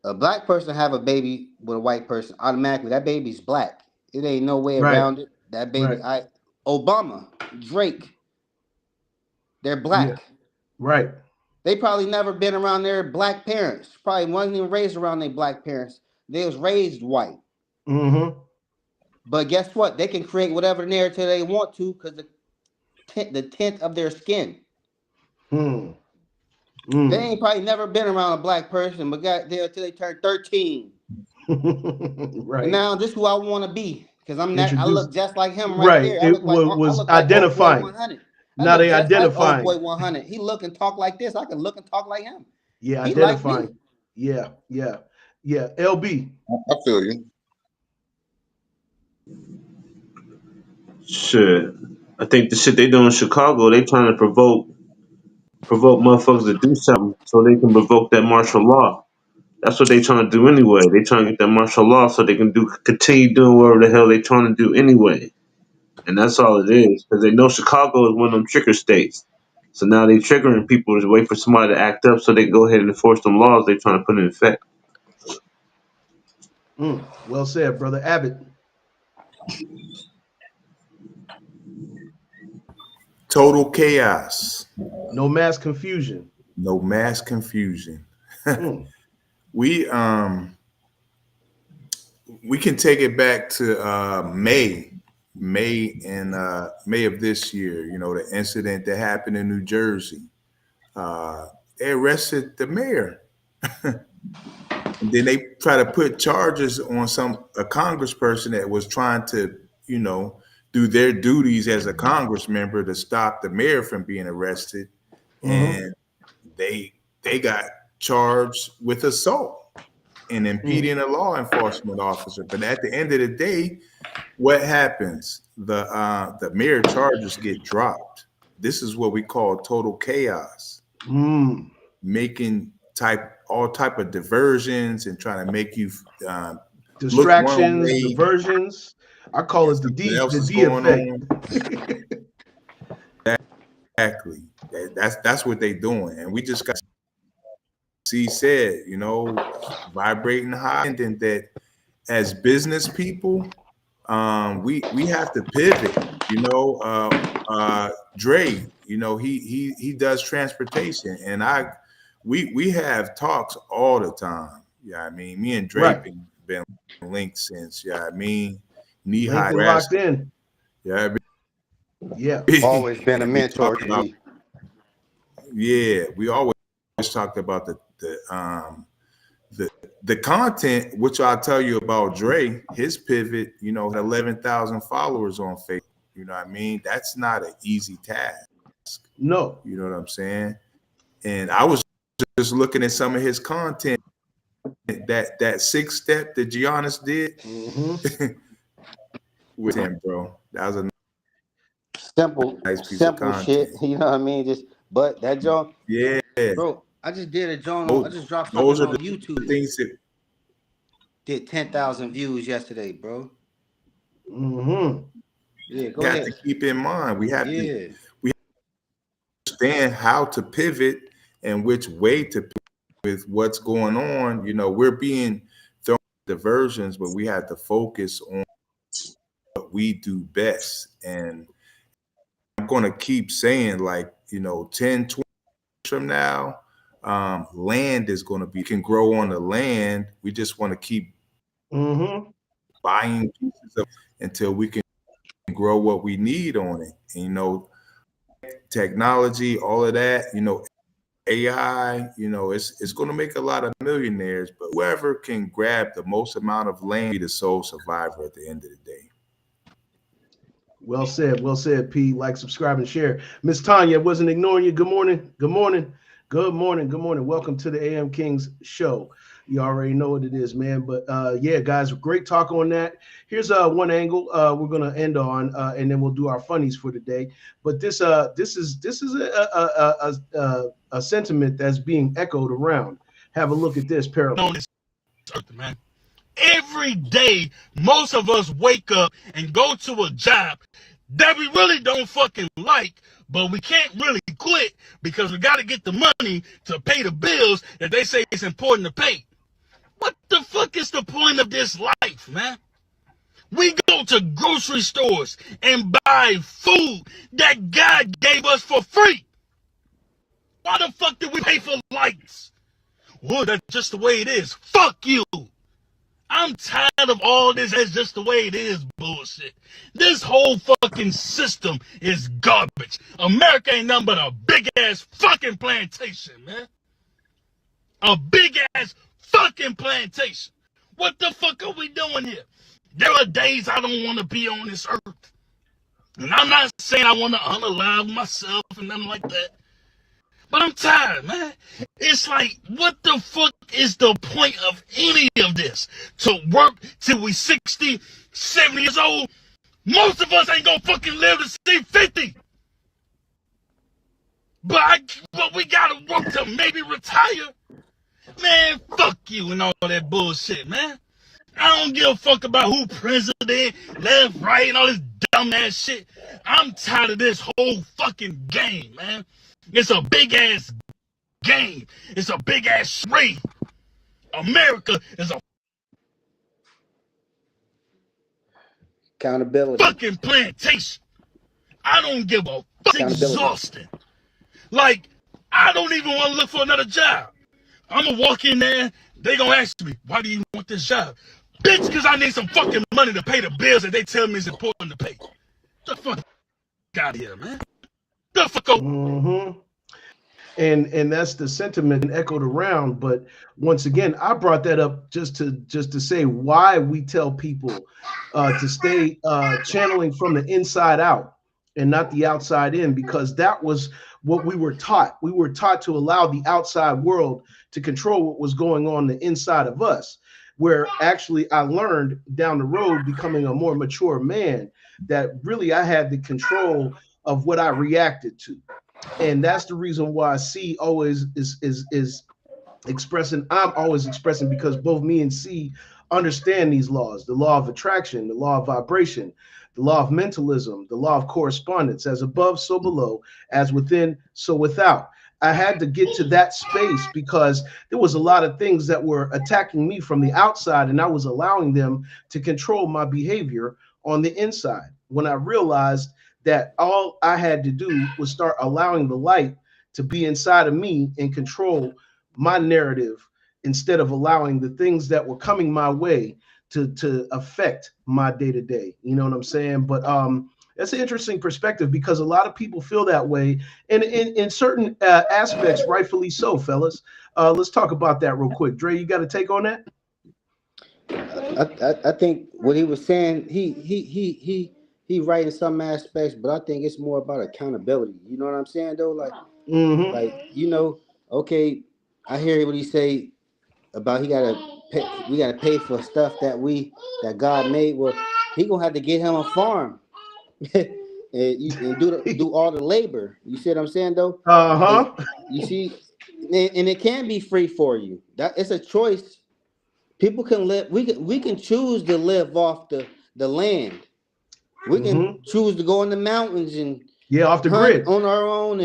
a black person have a baby with a white person automatically that baby's black. It ain't no way Right. around it. That baby, Right. Obama, Drake, they're Yeah. black. Right. They probably never been around their black parents. Probably wasn't even raised around their black parents. They was raised white. Mm-hmm. But guess what? They can create whatever narrative they want to because the tint of their skin. Hmm. They ain't probably never been around a black person, but got there until they turned 13. Right. And now this is who I want to be. Because I Introduced. look just like him right Right. there. It I was look like old boy identifying. 100. I Now look they just like old identifying. boy 100. He look and talk like this. I can look and talk like him. Yeah, He like me. identifying. Yeah. Yeah. Yeah. LB. I feel you. Shit. I think the shit they do in Chicago, they trying to provoke motherfuckers to do something so they can provoke that martial law. That's what they trying to do anyway. They trying to get that martial law so they can continue doing whatever the hell they trying to do anyway. And that's all it is. Because they know Chicago is one of them trigger states. So now they triggering people to wait for somebody to act up so they go ahead and enforce them laws they trying to put in effect. Well said, brother Abbott. Total chaos. No mass confusion. No mass confusion. Mm. We can take it back to May of this year. You know, the incident that happened in New Jersey. They arrested the mayor. And then they try to put charges on a congressperson that was trying to, you know, do their duties as a congress member to stop the mayor from being arrested. And they got charged with assault and impeding a law enforcement officer. But at the end of the day, what happens? The mayor charges get dropped. This is what we call total chaos. Making all type of diversions and trying to make you distractions, diversions. I call it the D effect. Exactly. That's what they're doing, and we just got. C said, you know, vibrating high, and that as business people, we have to pivot. You know, Dre, you know, he does transportation, and we have talks all the time. Yeah, I mean, me and Dre been linked since. Yeah, I mean, knee high, locked in. Yeah, yeah, always been a mentor to me. Yeah, we always talked about the content, which I'll tell you about Dre, his pivot, you know, 11,000 followers on Facebook. You know what I mean? That's not an easy task. No. You know what I'm saying? And I was just looking at some of his content, that 6 step that Giannis did with him, bro. That was a nice piece of content. Shit. You know what I mean? But that joint, yeah, bro. I just did a joint. I just dropped those something are on YouTube. Things that did 10,000 views yesterday, bro. Yeah, go ahead. To keep in mind, we have to understand how to pivot and which way to pivot with what's going on. You know, we're being thrown diversions, but we have to focus on what we do best. And I'm going to keep saying, like, you know, 10, 20 years from now, land is going to be, can grow on the land. We just want to keep buying pieces of until we can grow what we need on it. And, you know, technology, all of that, you know, AI, it's going to make a lot of millionaires, but whoever can grab the most amount of land be the sole survivor at the end of the day. Well said, P. Like, subscribe, and share. Miss Tanya, wasn't ignoring you. Good morning. Welcome to the AM Kings show. You already know what it is, man. But yeah, guys, great talk on that. Here's one angle we're gonna end on, and then we'll do our funnies for today. But this is a sentiment that's being echoed around. Have a look at this parallel. Man. Every day, most of us wake up and go to a job that we really don't fucking like, but we can't really quit because we got to get the money to pay the bills that they say it's important to pay. What the fuck is the point of this life, man? We go to grocery stores and buy food that God gave us for free. Why the fuck did we pay for lights? Well, that's just the way it is. Fuck you. I'm tired of all this "that's just the way it is" bullshit. This whole fucking system is garbage. America ain't nothing but a big-ass fucking plantation, man. A big-ass fucking plantation. What the fuck are we doing here? There are days I don't want to be on this earth. And I'm not saying I want to unalive myself and nothing like that. But I'm tired, man. It's like, what the fuck is the point of any of this? To work till we 60, 70 years old? Most of us ain't gonna fucking live to see 50. But we gotta work to maybe retire? Man, fuck you and all that bullshit, man. I don't give a fuck about who president, left, right, and all this dumb ass shit. I'm tired of this whole fucking game, man. It's a big ass game. It's a big ass charade. America is a accountability fucking plantation. I don't give a fuck. It's exhausting. Like, I don't even want to look for another job. I'm gonna walk in there. They gonna ask me, why do you want this job? Bitch, because I need some fucking money to pay the bills that they tell me is important to pay. The fuck out of here, man. The fuck up. Mm-hmm. And that's the sentiment echoed around. But once again, I brought that up just to say why we tell people to stay channeling from the inside out and not the outside in, because that was what we were taught. We were taught to allow the outside world to control what was going on the inside of us, where actually I learned down the road, becoming a more mature man, that really I had the control of what I reacted to. And that's the reason why C always is expressing, I'm always expressing, because both me and C understand these laws: the law of attraction, the law of vibration, the law of mentalism, the law of correspondence, as above, so below, as within, so without. I had to get to that space because there was a lot of things that were attacking me from the outside, and I was allowing them to control my behavior on the inside. When I realized that all I had to do was start allowing the light to be inside of me and control my narrative, instead of allowing the things that were coming my way to affect my day-to-day. You know what I'm saying? But that's an interesting perspective, because a lot of people feel that way, and in certain aspects, rightfully so, fellas. Let's talk about that real quick. Dre, you got a take on that? I think what he was saying, he right in some aspects, but I think it's more about accountability. You know what I'm saying, though? Like, okay, I hear what he say about we gotta pay for stuff that God made. Well, he gonna have to get him a farm and do all the labor. You see what I'm saying, though? You see, and it can be free for you. That it's a choice. People can live. We can choose to live off the land. We can choose to go in the mountains and off the grid on our own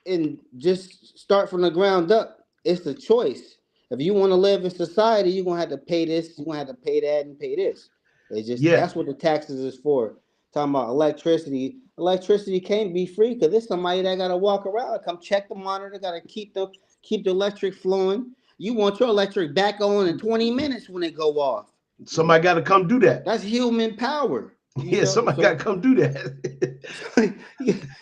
and just start from the ground up. It's a choice. If you want to live in society, you're gonna have to pay this, you're gonna have to pay that, and pay this. It's just that's what the taxes is for. Talking about electricity. Electricity can't be free because there's somebody that gotta walk around, come check the monitor, gotta keep the electric flowing. You want your electric back on in 20 minutes when it go off. Somebody gotta come do that. That's human power. Yeah, somebody got to come do that.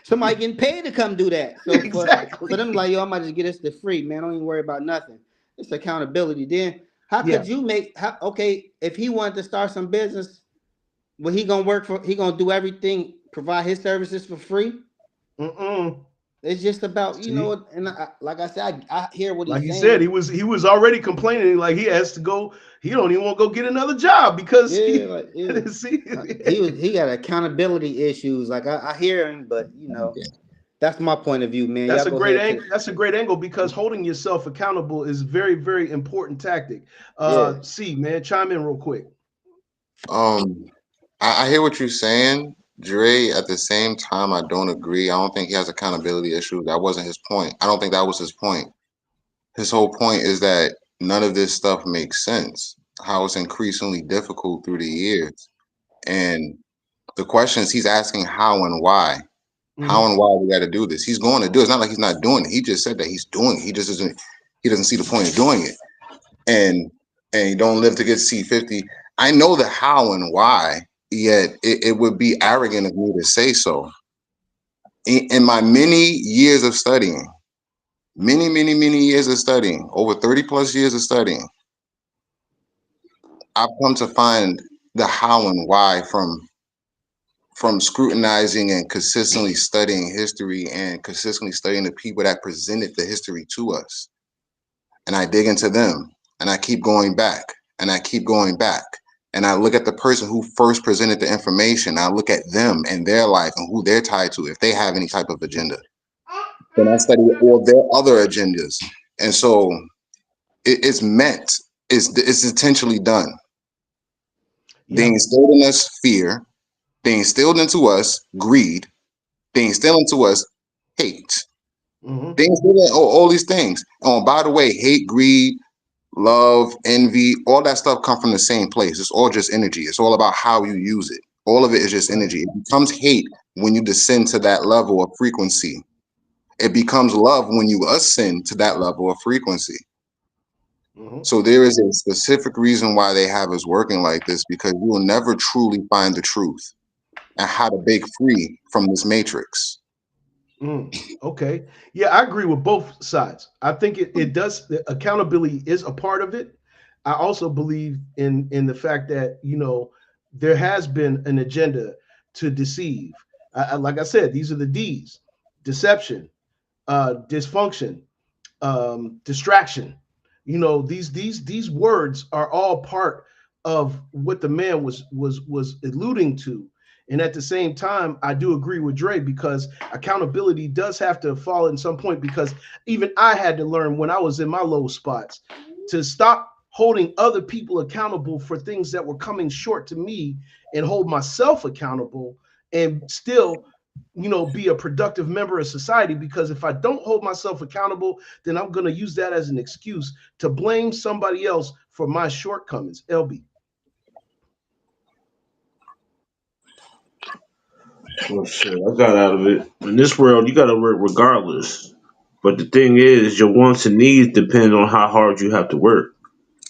Somebody getting paid to come do that. So Exactly. for them, like, yo, I might just get this for free, man. Don't even worry about nothing. It's accountability. Then how could you make? Okay, if he wanted to start some business, well, he gonna work for? He gonna do everything, provide his services for free? It's just about, you know, and like I said, I hear what like he's he saying. said, he was already complaining, like he has to go. He don't even want to go get another job because see, he got accountability issues. Like I hear him, but you know, that's my point of view, man. That's Y'all a go great ahead. angle. That's a great angle because holding yourself accountable is very, very important tactic. C, man, chime in real quick. I hear what you're saying, Dre. At the same time, I don't agree. I don't think he has accountability issues. That wasn't his point. I don't think that was his point. His whole point is that none of this stuff makes sense. How it's increasingly difficult through the years. And the questions he's asking how and why. How and why we got to do this. He's going to do it. It's not like he's not doing it. He just said that he's doing it. He doesn't see the point of doing it. And you don't live to get C50. I know the how and why, yet it would be arrogant of me to say so. In my many years of studying, many years of studying, over 30 plus years of studying, I've come to find the how and why from scrutinizing and consistently studying history and consistently studying the people that presented the history to us. And I dig into them and I keep going back and I keep going back. And I look at the person who first presented the information. I look at them and their life and who they're tied to, if they have any type of agenda. Then I study all their other agendas. And so it's intentionally done. They instilled in us fear. They instilled into us greed. They instilled into us hate. They instilled in all these things. Oh, by the way, hate, greed, love, envy, all that stuff come from the same place. It's all just energy. It's all about how you use it. All of it is just energy. It becomes hate when you descend to that level of frequency. It becomes love when you ascend to that level of frequency. So there is a specific reason why they have us working like this, because you will never truly find the truth and how to break free from this matrix. Okay. Yeah, I agree with both sides. I think it does. Accountability is a part of it. I also believe in the fact that, you know, there has been an agenda to deceive. Like I said, these are the D's: deception, dysfunction, distraction. You know, these words are all part of what the man was alluding to. And at the same time, I do agree with Dre, because accountability does have to fall at some point, because even I had to learn when I was in my low spots to stop holding other people accountable for things that were coming short to me and hold myself accountable and still, you know, be a productive member of society. Because if I don't hold myself accountable, then I'm going to use that as an excuse to blame somebody else for my shortcomings. LB. Well, shit, I got out of it. In this world, you got to work regardless. But the thing is, your wants and needs depend on how hard you have to work.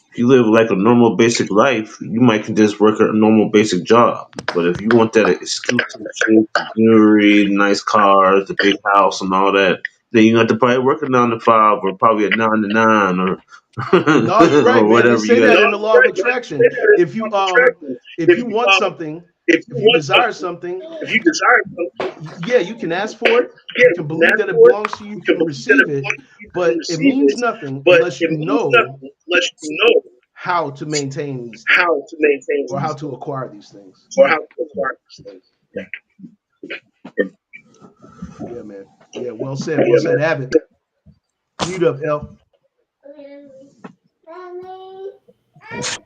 If you live like a normal basic life, you might can just work a normal basic job. But if you want that exclusive shit, the jewelry, nice cars, the big house, and all that, then you have to probably work a 9 to 5 or probably a 9 to 9 or No, you're right, or man. They whatever say you that got. in the law of attraction. If you want something, if you desire something, yeah, you can ask for it. You can believe that it belongs to you. You can receive it, but it means nothing unless you know how to maintain these things or how to acquire these things. Yeah, man. Yeah, well said. Well said, Abbott. Mute up, L.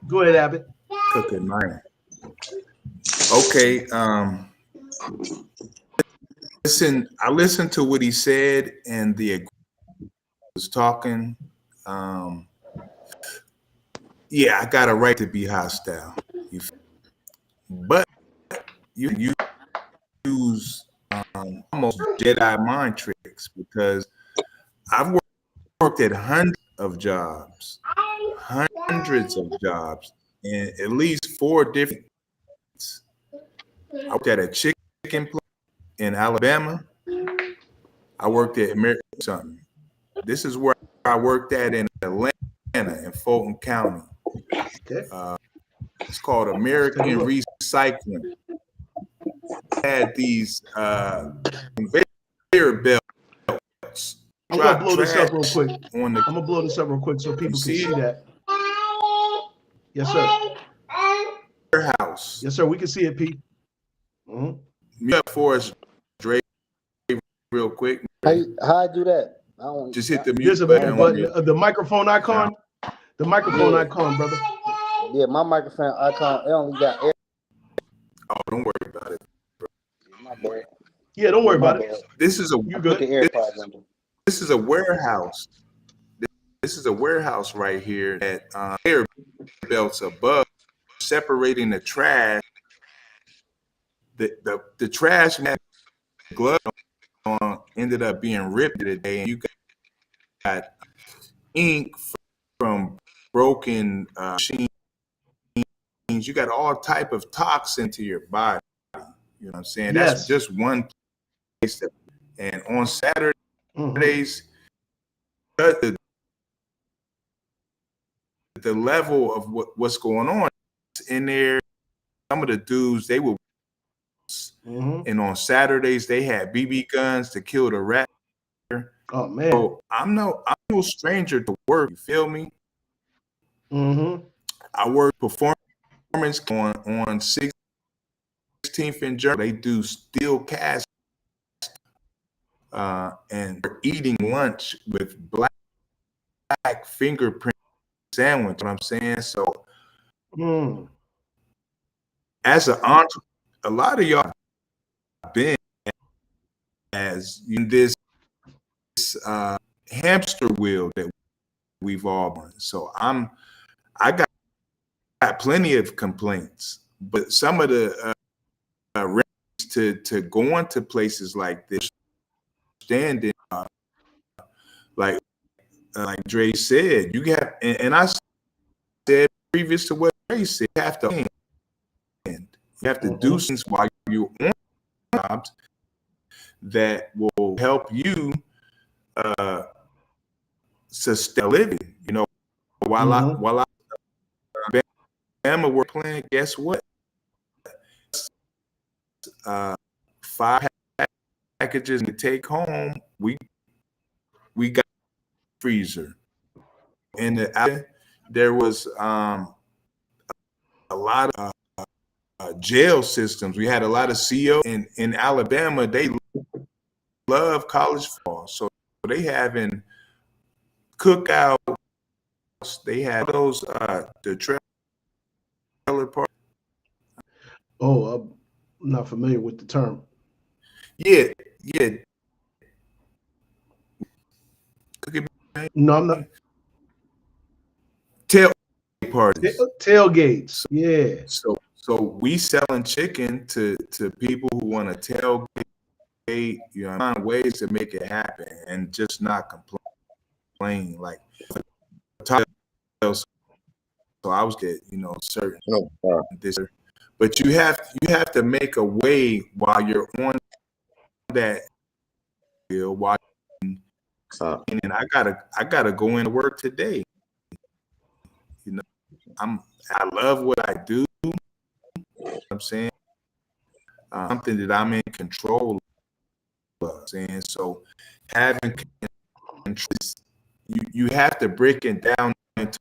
Go ahead, Abbott. Cooking mine. Okay. I listened to what he said, and the was talking. Yeah, I got a right to be hostile. But you use almost Jedi mind tricks, because I've worked at hundreds of jobs, in at least 4 different. I worked at a chicken place in Alabama. I worked at American something. This is where I worked at in Atlanta, in Fulton County. Okay. It's called American Recycling. Had these conveyor belts. I'm gonna blow this up real quick. I'm gonna blow this up real quick so people can see that. Yes, sir. Warehouse. Yes, sir. We can see it, Pete. Mute up for us, Dre, real quick. How I do that? I don't. Just hit the mute There's a button. button, the microphone icon. The microphone icon, brother. Yeah, my microphone icon. It only got air. Oh, don't worry about it. My bad. Yeah, don't worry about it. This is a You good? This is a warehouse. This is a warehouse right here that air belts above, separating the trash. The trash man glove on ended up being ripped today, and you got ink from broken machines. You got all type of toxin to your body. You know what I'm saying? Yes. That's just one place. And on Saturdays, the level of what's going on in there, some of the dudes, they were, and on Saturdays they had BB guns to kill the rat. Oh man! So I'm no stranger to work. You feel me? I work performance on 16th and Germany. They do steel cast, and we're eating lunch with black fingerprint sandwich. You know what I'm saying? So, as an entrepreneur, a lot of y'all have been as in this hamster wheel that we've all been. So I got plenty of complaints, but some of the to go into places like this, standing like Dre said, you got, and I said previous to what Dre said, you have to do things while you're on jobs that will help you sustain a living. You know, while I Bama were playing, guess what? 5 packages to take home. We got freezer, and there was a lot of jail systems. We had a lot of CO in Alabama. They love college football, so they having cookouts. They had those the trailer park. Oh, I'm not familiar with the term. Yeah. No, I'm not. Tailgate parties. Tailgates. Yeah. So we selling chicken to people who want to tailgate. You know, find ways to make it happen and just not complain. Like, so I was getting, certain this, but you have to make a way while you're on that field. While and I gotta go into work today. I love what I do. You know I'm saying something that I'm in control of. And so having control, you have to break it down into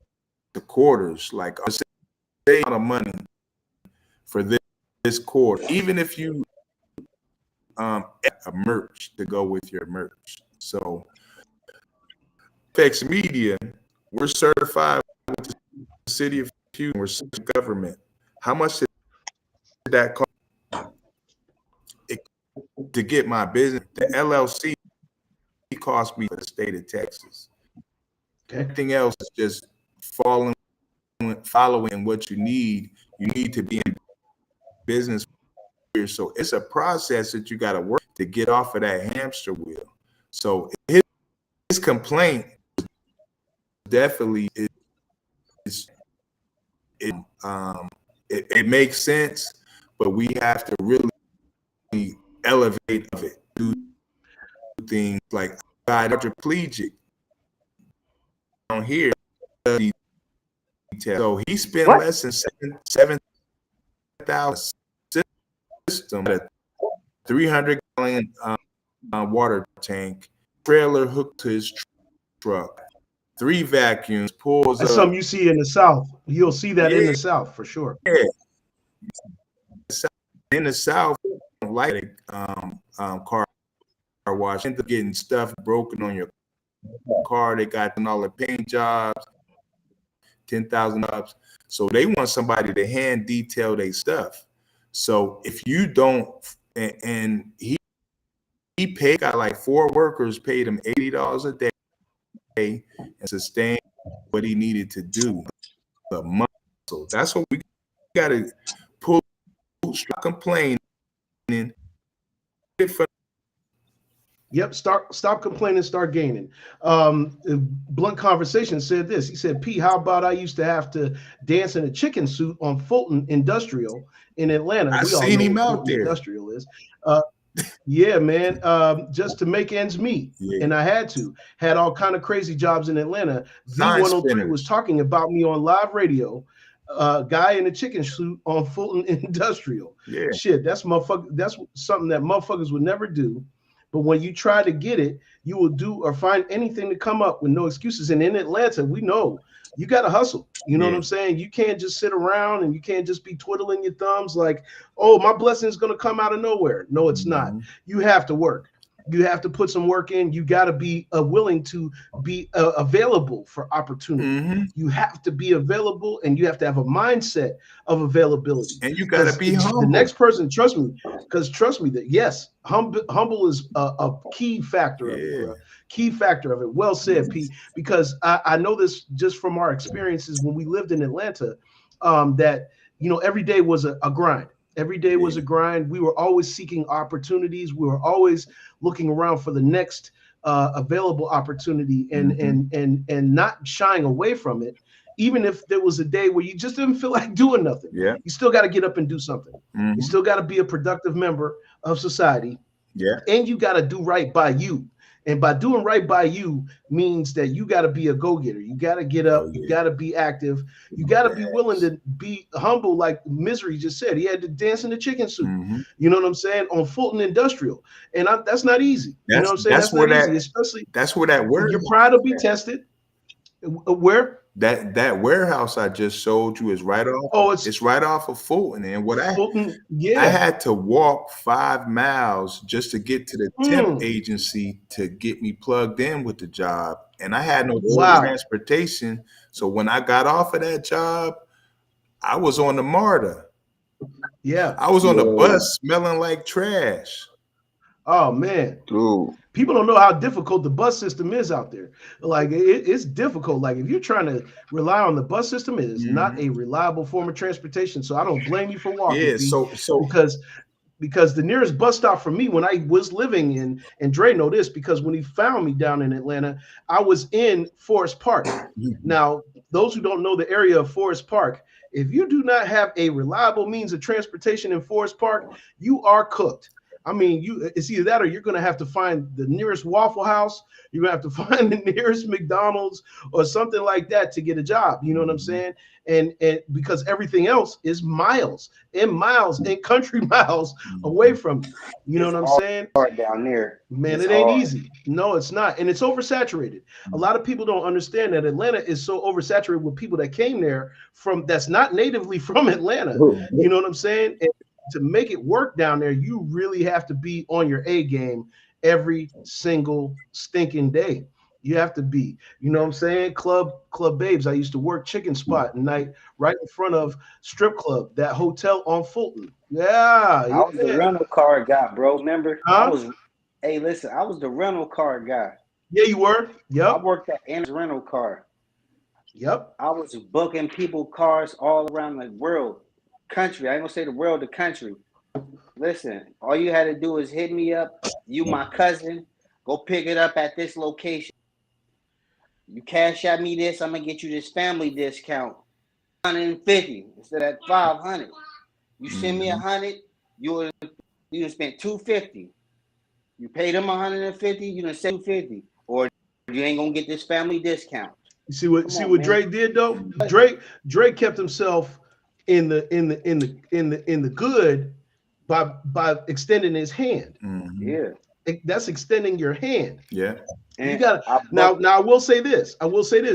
the quarters. Like, I say a lot of money for this quarter, even if you a merch to go with your merch. So FX Media, we're certified with the city of Houston. We're government. How much did that cost to get my business? The LLC cost me for the state of Texas. Okay. Everything else is just following what you need. You need to be in business. So it's a process that you got to work to get off of that hamster wheel. So his complaint definitely it makes sense, but we have to really elevate of it. Do things like quadriplegic on here. So he spent less than 7,000 system at a 300-gallon water tank, trailer hooked to his truck, 3 vacuums, pulls That's up. something you see in the South. You'll see that in the South for sure. Yeah. In the South, like car wash, end up getting stuff broken on your car. They got all the paint jobs, 10,000 ups. So they want somebody to hand detail their stuff. So if you don't, and he paid, got like 4 workers, paid him $80 a day and sustained what he needed to do. The muscle. That's what we got to pull. Stop complaining. Yep, stop complaining, start gaining. Blunt Conversation said this. He said, P, how about I used to have to dance in a chicken suit on Fulton Industrial in Atlanta. I We all seen know him what out Fulton there. Industrial is. Yeah, man. Just to make ends meet. Yeah. And I had all kind of crazy jobs in Atlanta. Sign V103 spinners. was talking about me on live radio. Guy in a chicken suit on Fulton Industrial. Yeah. Shit, that's something that motherfuckers would never do. But when you try to get it, you will do or find anything to come up with no excuses. And in Atlanta, we know you got to hustle. You know what I'm saying? You can't just sit around and you can't just be twiddling your thumbs like, oh, my blessing is going to come out of nowhere. No, it's not. You have to work. You have to put some work in. You got to be willing to be available for opportunity. You have to be available, and you have to have a mindset of availability. And you got to be humble. The next person, trust me that yes, humble is a key factor of it, bro. Key factor of it. Well said, Pete. Because I know this just from our experiences when we lived in Atlanta, that every day was a grind. Every day was a grind. We were always seeking opportunities. We were always looking around for the next available opportunity and not shying away from it. Even if there was a day where you just didn't feel like doing nothing, you still got to get up and do something. You still got to be a productive member of society. And you got to do right by you. And by doing right by you means that you got to be a go-getter. You got to get up. You got to be active. You got to be willing to be humble, like Misery just said. He had to dance in the chicken suit. You know what I'm saying? On Fulton Industrial. And that's not easy. You know what I'm saying? That's not easy, especially that's where that word. Your pride will be tested. Where? That warehouse I just showed you is right off. Oh, it's right off of Fulton. And what Fulton, I had to walk 5 miles just to get to the temp agency to get me plugged in with the job. And I had no transportation. So when I got off of that job, I was on the MARTA. Yeah. I was on the bus smelling like trash. Oh man, dude. People don't know how difficult the bus system is out there. Like it's difficult. Like if you're trying to rely on the bus system, it is not a reliable form of transportation. So I don't blame you for walking. Yeah. So because the nearest bus stop for me when I was living in, and Dre know this because when he found me down in Atlanta, I was in Forest Park. Now, those who don't know the area of Forest Park, if you do not have a reliable means of transportation in Forest Park, you are cooked. I mean, it's either that or you're going to have to find the nearest Waffle House. You're going to have to find the nearest McDonald's or something like that to get a job. You know what I'm saying? And because everything else is miles and country miles away from you. You know what I'm saying? Hard down there. Man, it ain't easy. No, it's not. And it's oversaturated. A lot of people don't understand that Atlanta is so oversaturated with people that came there that's not natively from Atlanta. You know what I'm saying? And to make it work down there, you really have to be on your A game every single stinking day. You have to be, you know what I'm saying? Club Babes. I used to work Chicken Spot at night right in front of Strip Club, that hotel on Fulton. I was the rental car guy, bro. Remember? Huh? I was the rental car guy. Yeah, you were. Yep. I worked at Anna's rental car. Yep. I was booking people cars all around the world. Country. I ain't gonna say the world, the country. Listen, all you had to do is hit me up. You my cousin. Go pick it up at this location. You cash out me this, I'm gonna get you this family discount. $150 instead of $500. You send me 100, you spent 250. You pay them 150, you done say 250, or you ain't gonna get this family discount. You see what Drake did though? Drake kept himself in the good by extending his hand. Yeah, that's extending your hand. Yeah. You got now. I will say this.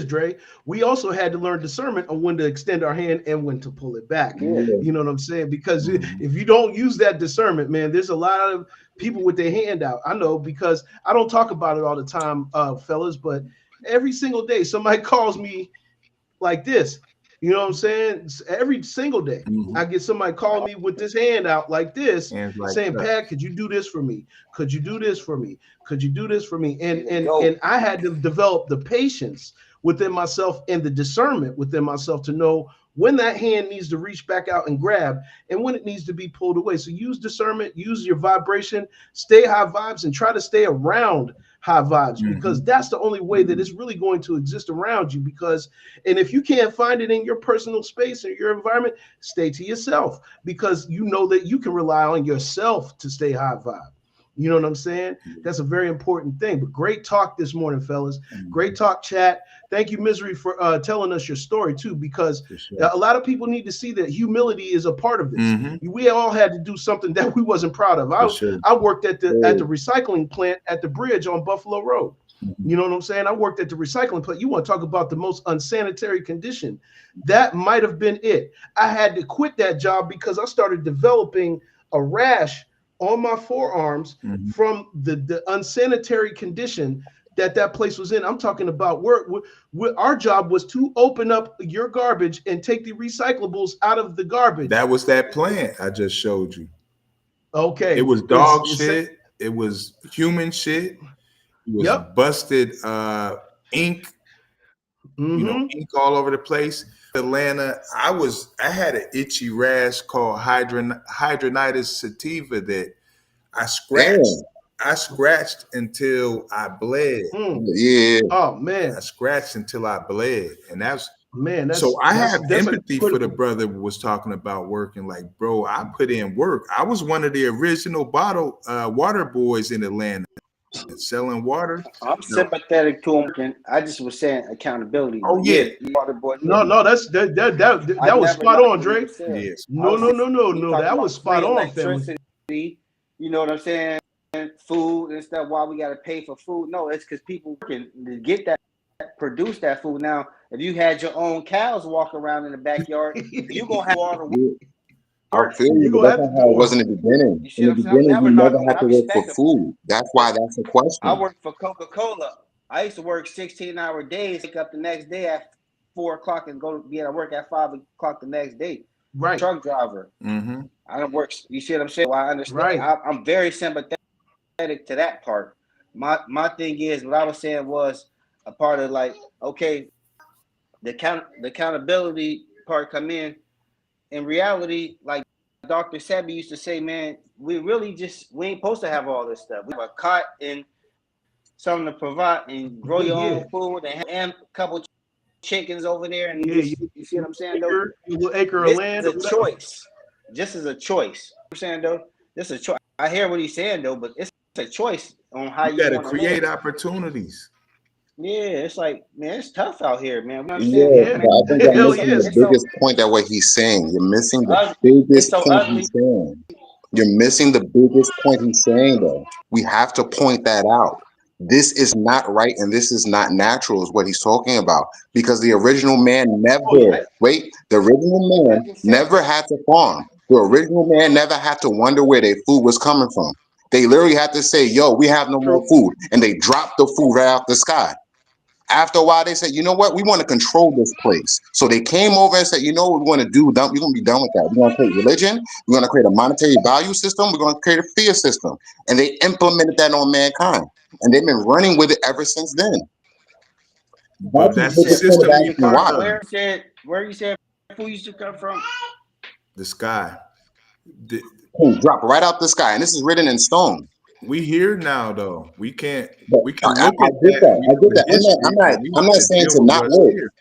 Dre. We also had to learn discernment on when to extend our hand and when to pull it back. Yeah. You know what I'm saying? Because if you don't use that discernment, man, there's a lot of people with their hand out. I know, because I don't talk about it all the time, fellas, but every single day somebody calls me like this. You know what I'm saying? Every single day, I get somebody calling me with this hand out like this, saying, "Pat, could you do this for me? Could you do this for me? Could you do this for me?" And I had to develop the patience within myself and the discernment within myself to know when that hand needs to reach back out and grab and when it needs to be pulled away. So use discernment, use your vibration, stay high vibes, and try to stay around high vibes, because that's the only way that it's really going to exist around you. And if you can't find it in your personal space or your environment, stay to yourself, because you know that you can rely on yourself to stay high vibe. You know what I'm saying? That's a very important thing. But great talk this morning, fellas. Great talk, chat. Thank you, Misery, for telling us your story too, because a lot of people need to see that humility is a part of this. We all had to do something that we wasn't proud of. I worked at the recycling plant at the bridge on Buffalo Road. You know what I'm saying? I worked at the recycling plant. You want to talk about the most unsanitary condition? That might have been it. I had to quit that job because I started developing a rash on my forearms from the unsanitary condition that place was in. I'm talking about our job was to open up your garbage and take the recyclables out of the garbage. That was that plant I just showed you. Okay. It was dog shit. It was human shit. It was busted ink. Ink all over the place. Atlanta, I had an itchy rash called hydronitis sativa that I scratched until I bled. Yeah. Oh man. I scratched until I bled. And that's so I have empathy for the brother who was talking about working. Like, bro, I put in work. I was one of the original water boys in Atlanta. Selling water. I'm sympathetic to him, and I just was saying accountability. Oh yeah, water boy. No, that was spot on, Drake. Yes. No, that was spot on, family. You know what I'm saying? Food and stuff. Why we gotta pay for food? No, it's because people can get that, produce that food. Now, if you had your own cows walk around in the backyard, you gonna have water. I feel you, but that's not how it was in the beginning. In the beginning, you never had to work for food. That's why that's a question. I worked for Coca-Cola. I used to work 16-hour days, wake up the next day at 4 o'clock and go be at work at 5 o'clock the next day. Right. Truck driver. I don't work. You see what I'm saying? Well, I understand. Right. I'm very sympathetic to that part. My thing is, what I was saying was a part of, like, okay, the accountability part come in. In reality, like Dr. Sebi used to say, man, we ain't supposed to have all this stuff. We have a cot and something to provide and grow your own food and a couple chickens over there. And you see what I'm saying, though? A little acre of land. It's a choice. Just as a choice. You know what I'm saying, though? This is a choice. I hear what he's saying, though, but it's a choice on how you got to create opportunities. Yeah, it's like, man, it's tough out here, man. But I think you're missing the biggest point that what he's saying. You're missing the biggest point he's saying. You're missing the biggest point he's saying, though. We have to point that out. This is not right and this is not natural is what he's talking about. Because the original man never had to farm. The original man never had to wonder where their food was coming from. They literally had to say, yo, we have no more food. And they dropped the food right out the sky. After a while, they said, you know what? We want to control this place. So they came over and said, you know what we're going to do? We're going to be done with that. We're going to create religion. We're going to create a monetary value system. We're going to create a fear system. And they implemented that on mankind. And they've been running with it ever since then. But that's the system where you said food used to come from? The sky. Drop right out the sky. And this is written in stone. We here now, though. We can look at that. I get that. I'm not saying to not work,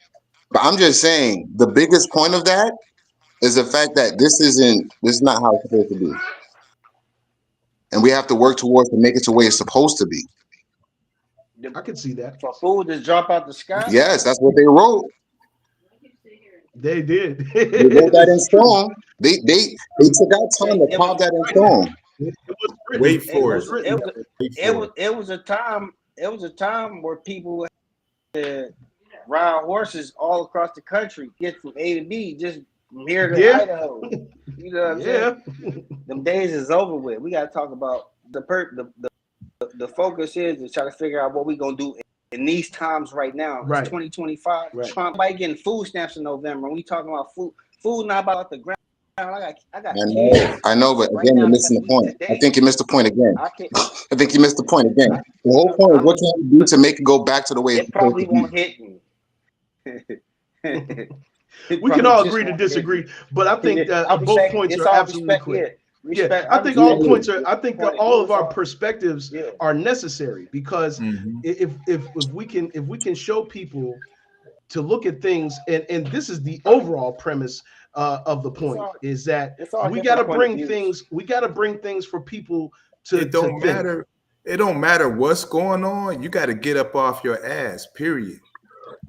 but I'm just saying the biggest point of that is the fact that this is not how it's supposed to be. And we have to work towards to make it the way it's supposed to be. I can see that. For food just drop out the sky. Yes, that's what they wrote. They did. They wrote that in stone. They took out time to carve that in stone. It was written. Wait for was it. written. It was a time where people had ride horses all across the country, get from A to B, just from here to Idaho. You know what I'm saying? Them days is over with. We got to talk about the focus is to try to figure out what we gonna do in these times right now. It's Right. 2025. Right. Trump might getting food stamps in November. We talking about food not about the ground. I got kids. I know, but Right again, now, you're I missing got the point. kids I think you missed the point again. I think you missed the point again. The whole point is what can you do to make it go back to the way it's It probably supposed to won't be. hit me. We can all agree to disagree, but I think that both points are absolutely correct. Yeah, I think all points are. I think that all of our perspectives are necessary because if we can show people to look at things, and this is the overall premise of the point, is that we got to bring things. We got to bring things for people to. It don't matter. It don't matter what's going on. You got to get up off your ass. Period.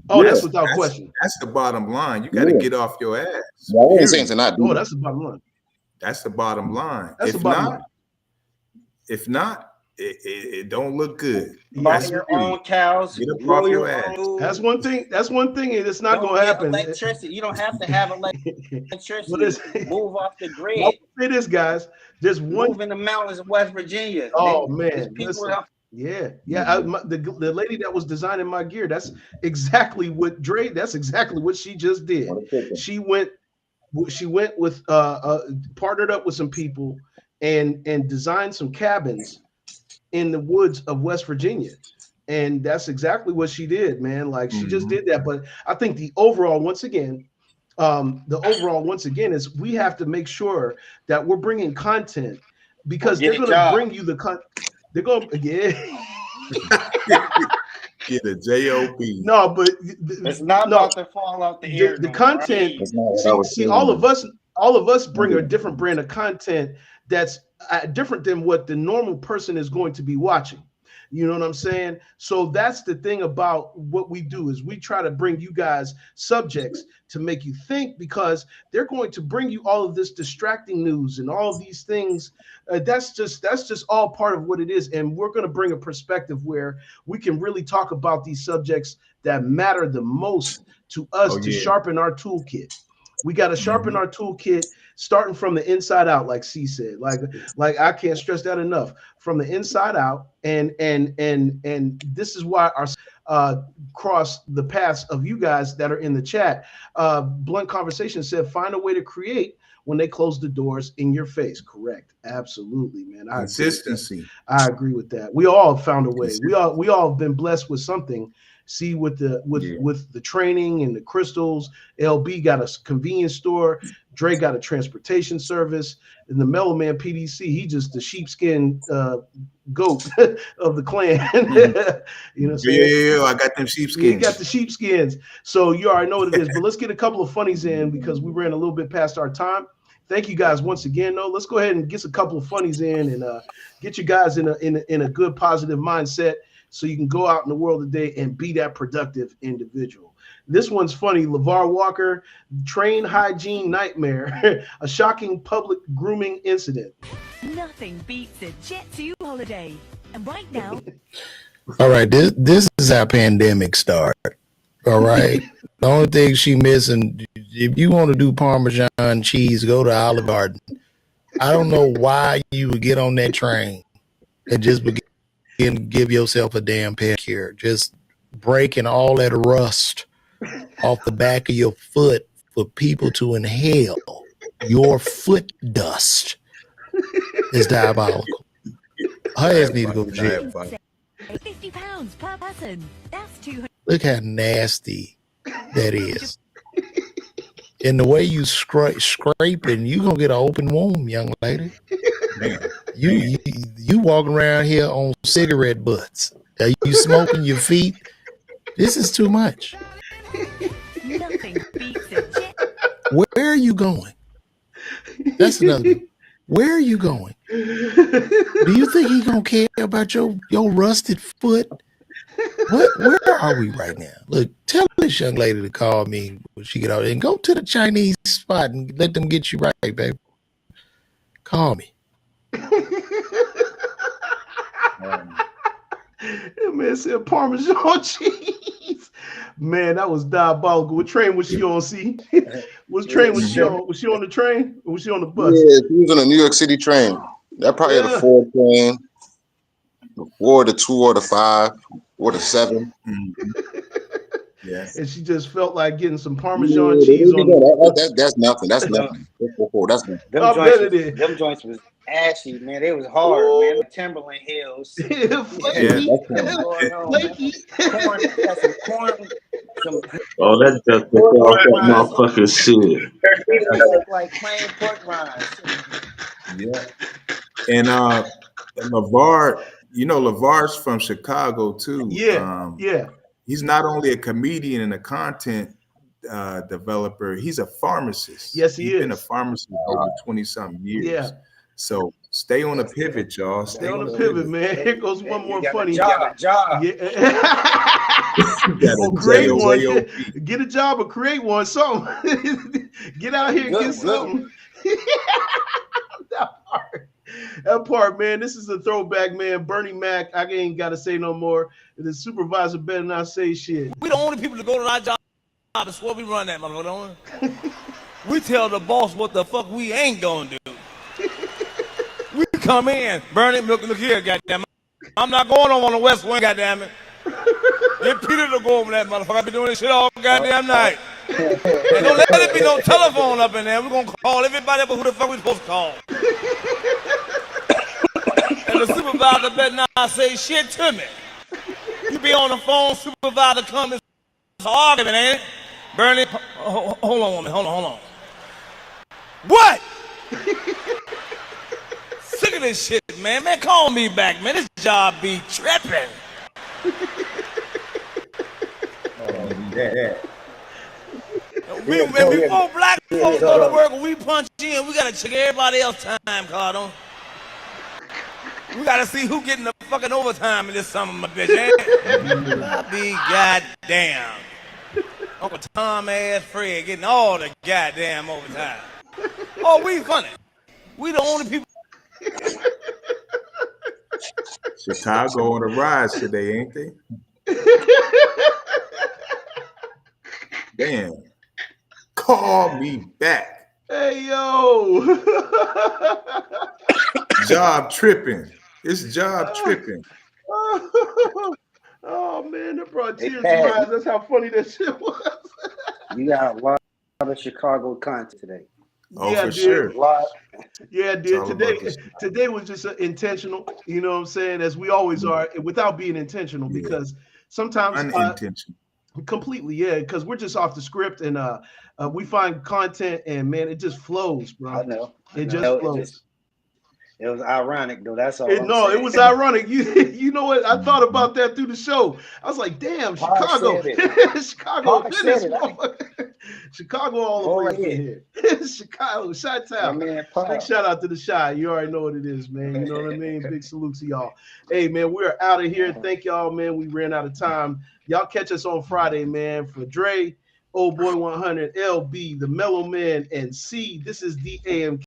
Oh, that's without question. That's the bottom line. You got to get off your ass. I wasn't saying to not do Oh, that's the bottom line. That's the bottom line. That's the bottom line. If not, it don't look good. Buy your own cows. Get up grow off your your ass. own. That's one thing. That's one thing, and it's not Don't going to get happen. Electricity. You don't have to have electricity. Move off the grid. I'll say this, guys. There's one. Move in the mountains of West Virginia. Oh There's man, people listen. out- Yeah. The lady that was designing my gear, that's exactly what Dre. That's exactly what she just did. She went with partnered up with some people and designed some cabins in the woods of West Virginia. And that's exactly what she did, man. Like she just did that. But I think the overall, once again, is we have to make sure that we're bringing content because they're going to bring you the content. They're going to, Get a job. No, but it's not about to fall out the air. The content. See, all of us bring a different brand of content that's different than what the normal person is going to be watching. You know what I'm saying? So that's the thing about what we do is we try to bring you guys subjects to make you think because they're going to bring you all of this distracting news and all of these things. That's just all part of what it is. And we're going to bring a perspective where we can really talk about these subjects that matter the most to us to sharpen our toolkit. We got to sharpen our toolkit starting from the inside out, like C said. Like I can't stress that enough. From the inside out, and this is why our cross the paths of you guys that are in the chat. Blunt Conversation said, find a way to create when they close the doors in your face. Correct. Absolutely, man. Consistency. I agree with that. We all have found a way. We all have been blessed with something. See, with the training and the crystals, LB got a convenience store, Dre got a transportation service, and the Mellow Man PDC, he just the sheepskin goat of the clan. You know what I'm saying? Yeah, I got them sheepskins. You got the sheepskins. So you already know what it is. But let's get a couple of funnies in because we ran a little bit past our time. Thank you guys once again. Though, let's go ahead and get a couple of funnies in and get you guys in a good positive mindset. So you can go out in the world today and be that productive individual. This one's funny. LeVar Walker, train hygiene nightmare, a shocking public grooming incident. Nothing beats a Jet2 holiday. And right now... All right, this is how pandemic start. All right. The only thing she missing, if you want to do Parmesan cheese, go to Olive Garden. I don't know why you would get on that train and just begin and give yourself a damn pedicure, just breaking all that rust off the back of your foot for people to inhale your foot dust is diabolical. Her ass need to go to jail. 50 pounds per person. That's 200. Look how nasty that is. And the way you scraping, you gonna get an open wound, young lady. You walking around here on cigarette butts. Are you smoking your feet? This is too much. Nothing beats a jet. Where are you going? That's another thing. Where are you going? Do you think he's gonna care about your rusted foot? Where are we right now? Look, tell this young lady to call me when she get out and go to the Chinese spot and let them get you right, baby. Call me. That man said Parmesan cheese. Man, that was diabolical. What train was she on? See, what train was she on? Was she on the train or was she on the bus? Yeah, she was on a New York City train. That probably had a 4 train, the 4, the 2, or the 5, or the 7. Yes. And she just felt like getting some Parmesan cheese on. That's nothing. That's nothing. That's nothing. Them joints was ashy, man. They was hard, man. The Timberland heels. Flaky. Corn, got some corn. Oh, that's just that motherfucking shit. They look like plain pork rinds. Yeah. And LeVar, LeVar's from Chicago too. Yeah. He's not only a comedian and a content developer, he's a pharmacist. Yes, he's been a pharmacist over 20-something years. Yeah. So stay on the pivot, y'all. Stay on the pivot, man. Here goes one more funny. Job. Yeah. Or create one. Get a job or create one. Something. Get out here and get something. That part, man. This is a throwback, man. Bernie Mac. I ain't got to say no more. The supervisor better not say shit. We the only people to go to our job. That's what we run that motherfucker. We tell the boss what the fuck we ain't gonna do. We come in, Bernie, look here, goddamn. I'm not going on the West Wing, goddamn it. Get Peter to go over that motherfucker. I've been doing this shit all goddamn night. And don't let it be no telephone up in there. We're gonna call everybody but who the fuck we supposed to call. And the supervisor better not say shit to me. You be on the phone, supervisor come, it's an argument, ain't it? Bernie, hold on, woman, hold on. What? Sick of this shit, man. Man, call me back, man. This job be tripping. Before black folks go to work, when we punch in, we gotta check everybody else's time card on. We gotta see who getting the fucking overtime in this summer, my bitch, ain't I be goddamn. Uncle Tom ass Fred getting all the goddamn overtime. Oh, we funny. We the only people. Chicago on the rise today, ain't they? Damn. Call me back. Hey, yo. Job tripping. It's job tripping. Oh, man, that brought tears to my eyes. That's how funny that shit was. You got a lot of Chicago content today. Oh, yeah, for sure. Yeah, dude. Today was just intentional, you know what I'm saying, as we always are, without being intentional, because sometimes unintentional. Completely, yeah, because we're just off the script and we find content and man, it just flows, bro. I know. It just flows. It was ironic though. That's all. It was ironic. You know what? I thought about that through the show. I was like, damn, Chicago, Chicago, Chicago all the way here. Chicago, Chi-Town. Big shout out to the Chi. You already know what it is, man. You know what I mean? Big salute to y'all. Hey, man, we're out of here. Thank y'all, man. We ran out of time. Y'all catch us on Friday, man. For Dre, Old Boy 100, LB, the Mellow Man, and C. This is the AM.